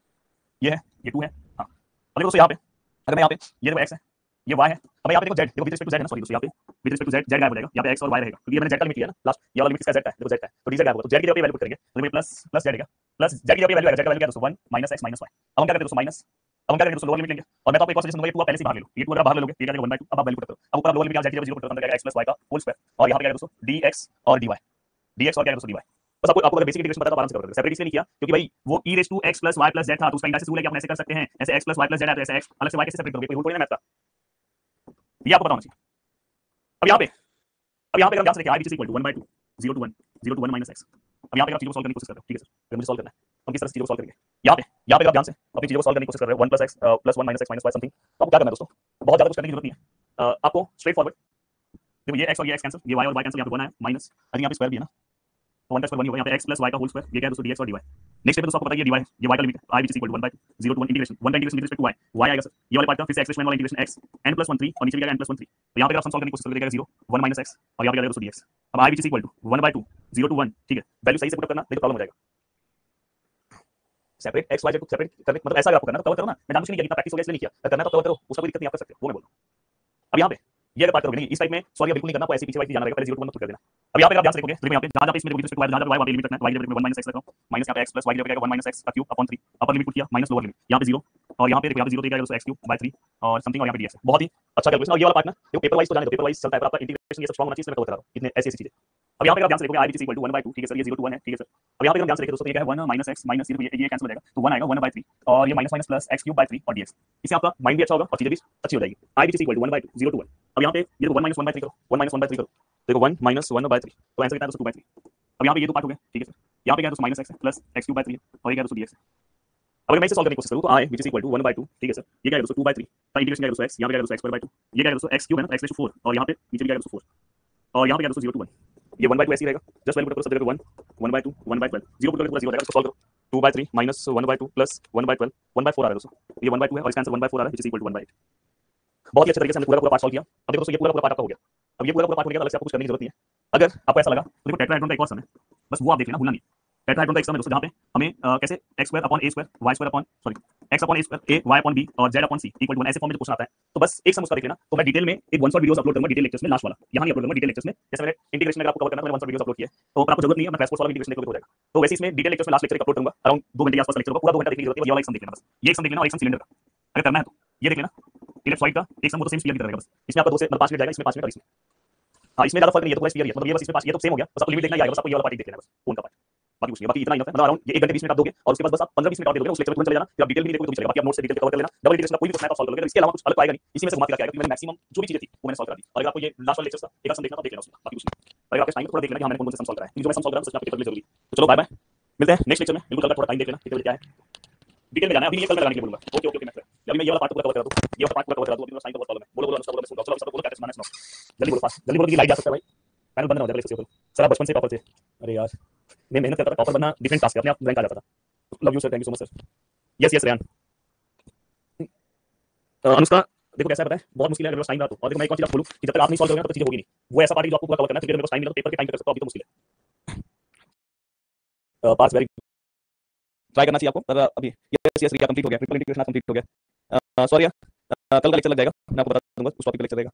ये है, ये 2 है, हां अब देखो दोस्तों यहाँ पे अगर मैं यहाँ पे ये देखो x है, ये y है, अब यहाँ पे देखो z, देखो विद रिस्पेक्ट टू z है ना, सॉरी दोस्तों यहाँ पे विद रिस्पेक्ट टू z गायब हो जाएगा, यहाँ पे x और y रहेगा क्योंकि ये मैंने z का लिमिट लिया ना लास्ट, ये वाला लिमिट किसका z का है, देखो z का है, तो dz गायब होगा, तो z की जगह पे वैल्यू पुट करेंगे, तो लिमिट प्लस z आएगा, प्लस z की जगह पे वैल्यू आएगा, z का वैल्यू क्या है दोस्तों 1 - x - y। अब हम क्या करेंगे दोस्तों माइनस, अब हम क्या करेंगे दोस्तों लोअर लिमिट लेंगे, और मैं तो आपको एक और सजेशन दूंगा, ये 2 आप पहले से बाहर ले लो, ये 2 अगर बाहर ले लोगे ये क्या आएगा 1/2, अब आप वैल्यू पुट करो, अब ऊपर लोअर लिमिट क्या z की जगह 0 पुट करो, अंदर क्या x + y का होल स्क्वायर और यहाँ पे क्या है दोस्तों dx और dy, dx और क्या है दोस्तों dy। बस आपको अगर बेसिक इंटीग्रेशन पता है तो आराम से कर सकते हैं, सेपरेट इसलिए नहीं किया क्योंकि भाई वो e raise to x + y + z था, तो उसका इंवर्स रूल है कि आप ऐसे कर सकते हैं, ऐसे x + y + z है तो ऐसे x अलग से y कैसे सेपरेट करोगे, कोई रूल थोड़ी ना मैथ का, ये आपको पता होना चाहिए। अब यहाँ पे अगर ध्यान से देखिए i which is equal to 1/2 0 to 1 0 to 1 - x। अब यहाँ पे आप चीजों को सॉल्व करने की कोशिश कर रहे हो, ठीक है सर, अगर मुझे सॉल्व करना है हम किस तरह से चीजों को सॉल्व करेंगे। यहाँ पे आप ध्यान से अपनी चीजों को सॉल्व करने की कोशिश कर रहे हो 1 + x + 1 - x - y समथिंग, तो आपको क्या करना है दोस्तों, बहुत ज्यादा कुछ करने की जरूरत नहीं है, आपको स्ट्रेट फॉरवर्ड देखो ये x और ये x कैंसिल, ये y और y कैंसिल, यहाँ पे 1 आया माइनस, आई थिंक यहाँ पे स्क्वायर भी है ना, तो 1 का स्क्वायर 1 ही होगा, यहाँ पे x प्लस y का होल स्क्वायर, ये क्या है दोस्तों dx और dy। नेक्स्ट स्टेप में दोस्तों आपको पता है ये dy है, ये y का लिमिट है, i which is equal to 1 by 0 to 1 integration 1 का integration with respect to y, y आएगा सर ये वाले पार्ट का, फिर से x वाला इंटीग्रेशन x n + 1 3 और नीचे भी आएगा n + 1 3। तो यहाँ पे आप सम सॉल्व करने की कोशिश करोगे, देगा 0 1 - x और यहाँ पे आएगा दोस्तों dx। अब i which is equal to 1 by 2 0 to 1, ठीक है, वैल्यू सही से पुट अप करना, नहीं तो प्रॉब्लम हो जाएगा। सेपरेट x y को सेपरेट करने मतलब ऐसा अगर आपको करना तो कवर करो ना, मैं जानबूझ के नहीं किया, प्रैक्टिस हो गया इसलिए नहीं किया, अगर करना तो कवर करो, उसका कोई दिक्कत नहीं, आप कर सकते हो, वो मैं बोल रहा हूं। अब यहाँ पे ये अगर बात करोगे नहीं इस टाइप में, सॉरी बिल्कुल नहीं करना, आपको ऐसे पीछे वाइज जाना रहेगा, पहले 0 to 1 पुट कर देना। अब यहाँ पे आप ध्यान से देखोगे, देखो यहाँ पे जहां पे इसमें विद रिस्पेक्ट टू y जहां पे y वहां पे लिमिट रखना है, y लिमिट 1 - x रखा हूं, माइनस यहाँ पे x plus y limit 1 - x का cube upon 3, upper limit put किया माइनस लोअर लिमिट, यहाँ पे 0 और यहाँ पे देखो यहाँ पे 0 तो क्या है x क्यूब बाय 3 और समथिंग और यहाँ पे dx है। बहुत ही अच्छा कैलकुलेशन। और ये वाला पार्ट ना देखो पेपर वाइज तो जाने दो, पेपर वाइज चलता है, पर आपका इंटीग्रेशन ये सब स्ट्रांग होना चाहिए, इसमें मैं कवर करा रहा हूं इतने ऐसी चीजें। अब यहाँ पे आप ध्यान से देखोगे i which is equal to 1 by 2, ठीक है सर, ये 0 to 1 है, ठीक है सर। अब यहाँ पे हम ध्यान से देखें दोस्तों, ये क्या है 1 - x माइनस ये कैंसिल हो जाएगा, तो 1 आएगा 1 by 3 और ये minus minus plus x cube by 3 और dx। इससे आपका माइंड भी अच्छा होगा और चीजें भी अच्छी हो जाएगी। i which is equal to 1 by 2 0 to 1। अब यहाँ पे ये देखो 1 - 1 by 3 करो, 1 - 1 by 3 करो, देखो 1 - 1 by 3, तो आंसर कितना है दोस्तों 2 by 3। अब यहाँ पे ये दो पार्ट हो गए, ठीक है सर, यहाँ पे क्या है दोस्तों माइनस x है प्लस x क्यूब बाय 3 और ये क्या है दोस्तों dx है। अब अगर मैं इसे सॉल्व करने की कोशिश करूं तो i which is equal to 1 by 2, ठीक है सर, ये क्या है दोस्तों 2 by 3 का इंटीग्रेशन क्या है दोस्तों x, यहाँ पे क्या है दोस्तों x स्क्वायर बाय 2, ये क्या है दोस्तों x क्यूब है ना, x raised to 4 और यहाँ पे नीचे भी क्या है दोस्तों 4 और यहाँ पे क्या है दोस्तों 0 to 1, ये 1 by 2 ऐसे ही रहेगा, जस्ट वैल्यू पुट करो, सब जगह 1 1 by 2 1 by 12 0 पुट करके पूरा 0 हो जाएगा, इसको सॉल्व करो 2 by 3 minus 1 by 2 plus 1 by 12 1 by 4 आ रहा है दोस्तों, ये 1 by 2 है और इसका आंसर 1 by 4 आ रहा है which is equal to 1 by 8। बहुत ही अच्छे तरीके से हमने पूरा पार्ट सॉल्व किया। अब देखो दोस्तों ये पूरा पार्ट आपका हो गया। अब ये पूरा पार्ट हो गया, अलग से आपको कुछ करने की जरूरत नहीं है। अगर आपको ऐसा लगा तो देखो टेट्राहेड्रॉन का एक और सम है, बस वो आप देख लेना, भूलना नहीं। टेट्राहेड्रॉन का एक सम है दोस्तों जहां पे हमें कैसे x square upon a square y square upon sorry x upon a square a y upon b और z upon c equal to 1 ऐसे फॉर्म में जो क्वेश्चन आता है, तो बस एक सम उसका देख लेना। तो मैं डिटेल में एक वन शॉट वीडियोस अपलोड करूंगा डिटेल लेक्चर्स में, लास्ट वाला यहां नहीं अपलोड करूंगा, डिटेल लेक्चर्स में जैसे मैंने इंटीग्रेशन अगर आपको कवर करना है, मैंने वन शॉट वीडियोस अपलोड किया है, तो आपको जरूरत नहीं है, मैं ट्रांसपोर्ट वाला इंटीग्रेशन देखोगे तो हो जाएगा। तो वैसे इसमें डिटेल लेक्चर्स में लास्ट लेक्चर अपलोड करूंगा, अराउंड 2 घंटे के आसपास लेक्चर होगा, पूरा 2 घंटा देखने की जरूरत है, ये वाला एक सम देख लेना, बस ये एक सम देख लेना और एक सम सिलेंडर का अगर करना है तो ये देख लेना। इलेक्ट्रॉइड का एक सम वो तो सेम स्फीयर की तरह रहेगा, बस इसमें आपका 2 से 5 मिनट जाएगा, इसमें 5 मिनट और इसमें हां इसमें ज्यादा फर्क नहीं है, तो पूरा स्फीयर ही है, मतलब ये बस इसमें 5 ये तो सेम हो गया, बस आपको लिमिट देखना ही आएगा, बस आपको ये वाला पार्ट देख लेना, बस कौन का पार्ट, बाकी कुछ नहीं, बाकी इतना ही है, मतलब अराउंड ये 1 घंटे 20 मिनट आप दोगे और उसके बाद बस आप 15-20 मिनट और दे दोगे, उस लेक्चर में तुरंत चले जाना, फिर आप डिटेल में देखोगे तो भी चलेगा, बाकी आप नोट से डिटेल कवर कर लेना, डबल इंटीग्रेशन का कोई भी क्वेश्चन आप सॉल्व कर लोगे, इसके अलावा कुछ अलग आएगा नहीं, इसी में से घुमा फिरा के आएगा, क्योंकि मैंने मैक्सिमम जो भी चीजें थी वो मैंने सॉल्व करा दी। और अगर आपको ये लास्ट वाला लेक्चर था एक सम देखना तो देख लेना उसमें, बाकी कुछ नहीं। अगर आपके टाइम थोड़ा देख लेना कि हां मैंने कौन-कौन से सम सॉल्व कराए, जो मैं सम सॉल्व करा उससे आपके पेपर में जरूरी। तो चलो बाय बाय, मिलते हैं नेक्स्ट लेक्चर में, बिल्कुल अगर थोड़ा टाइम देख लेना कि क्या है, डिटेल में जाना है, अभी ये कल लगाने के लिए बोलूंगा। ओके ओके मैं अभी मैं ये वाला पार्ट पूरा कवर करा दूं, ये वाला पार्ट पूरा कवर करा दूं, अभी मेरा टाइम का बहुत प्रॉब्लम है, बोलो अनुष्का बोलो, मैं सुन रहा हूं, चलो बोलो कैसे माने सुनो, जल्दी बोलो फास्ट, जल्दी बोलो कि लाइट जा सकता है भाई, पैनल बंद ना हो जाए लेक्चर। सर आप बचपन से टॉपर थे? अरे यार मैं मेहनत करता था, टॉपर बनना डिफरेंट टास्क है, अपने आप रैंक आ जाता था। Love you sir, thank you so much sir. Yes yes Rehan. Anushka देखो कैसा है पता है, बहुत मुश्किल है अगर टाइम रहा तो, और देखो मैं एक और चीज आपको बोलूं कि जब तक आप नहीं सॉल्व करोगे तो चीजें होगी नहीं, वो ऐसा पार्ट जो आपको पूरा कवर करना है, क्योंकि मेरे पास टाइम नहीं है तो पेपर के टाइम पे कर सकता हूं, अभी तो मुश्किल है। पार्ट्स वेरी ट्राई करना चाहिए आपको, पर अभी यस यस रिया कंप्लीट हो गया, ट्रिपल इंटीग्रेशन कंप्लीट हो गया। सॉरी कल का लेक्चर लग जाएगा, मैं आपको बता दूंगा उस टॉपिक पे लेक्चर रहेगा।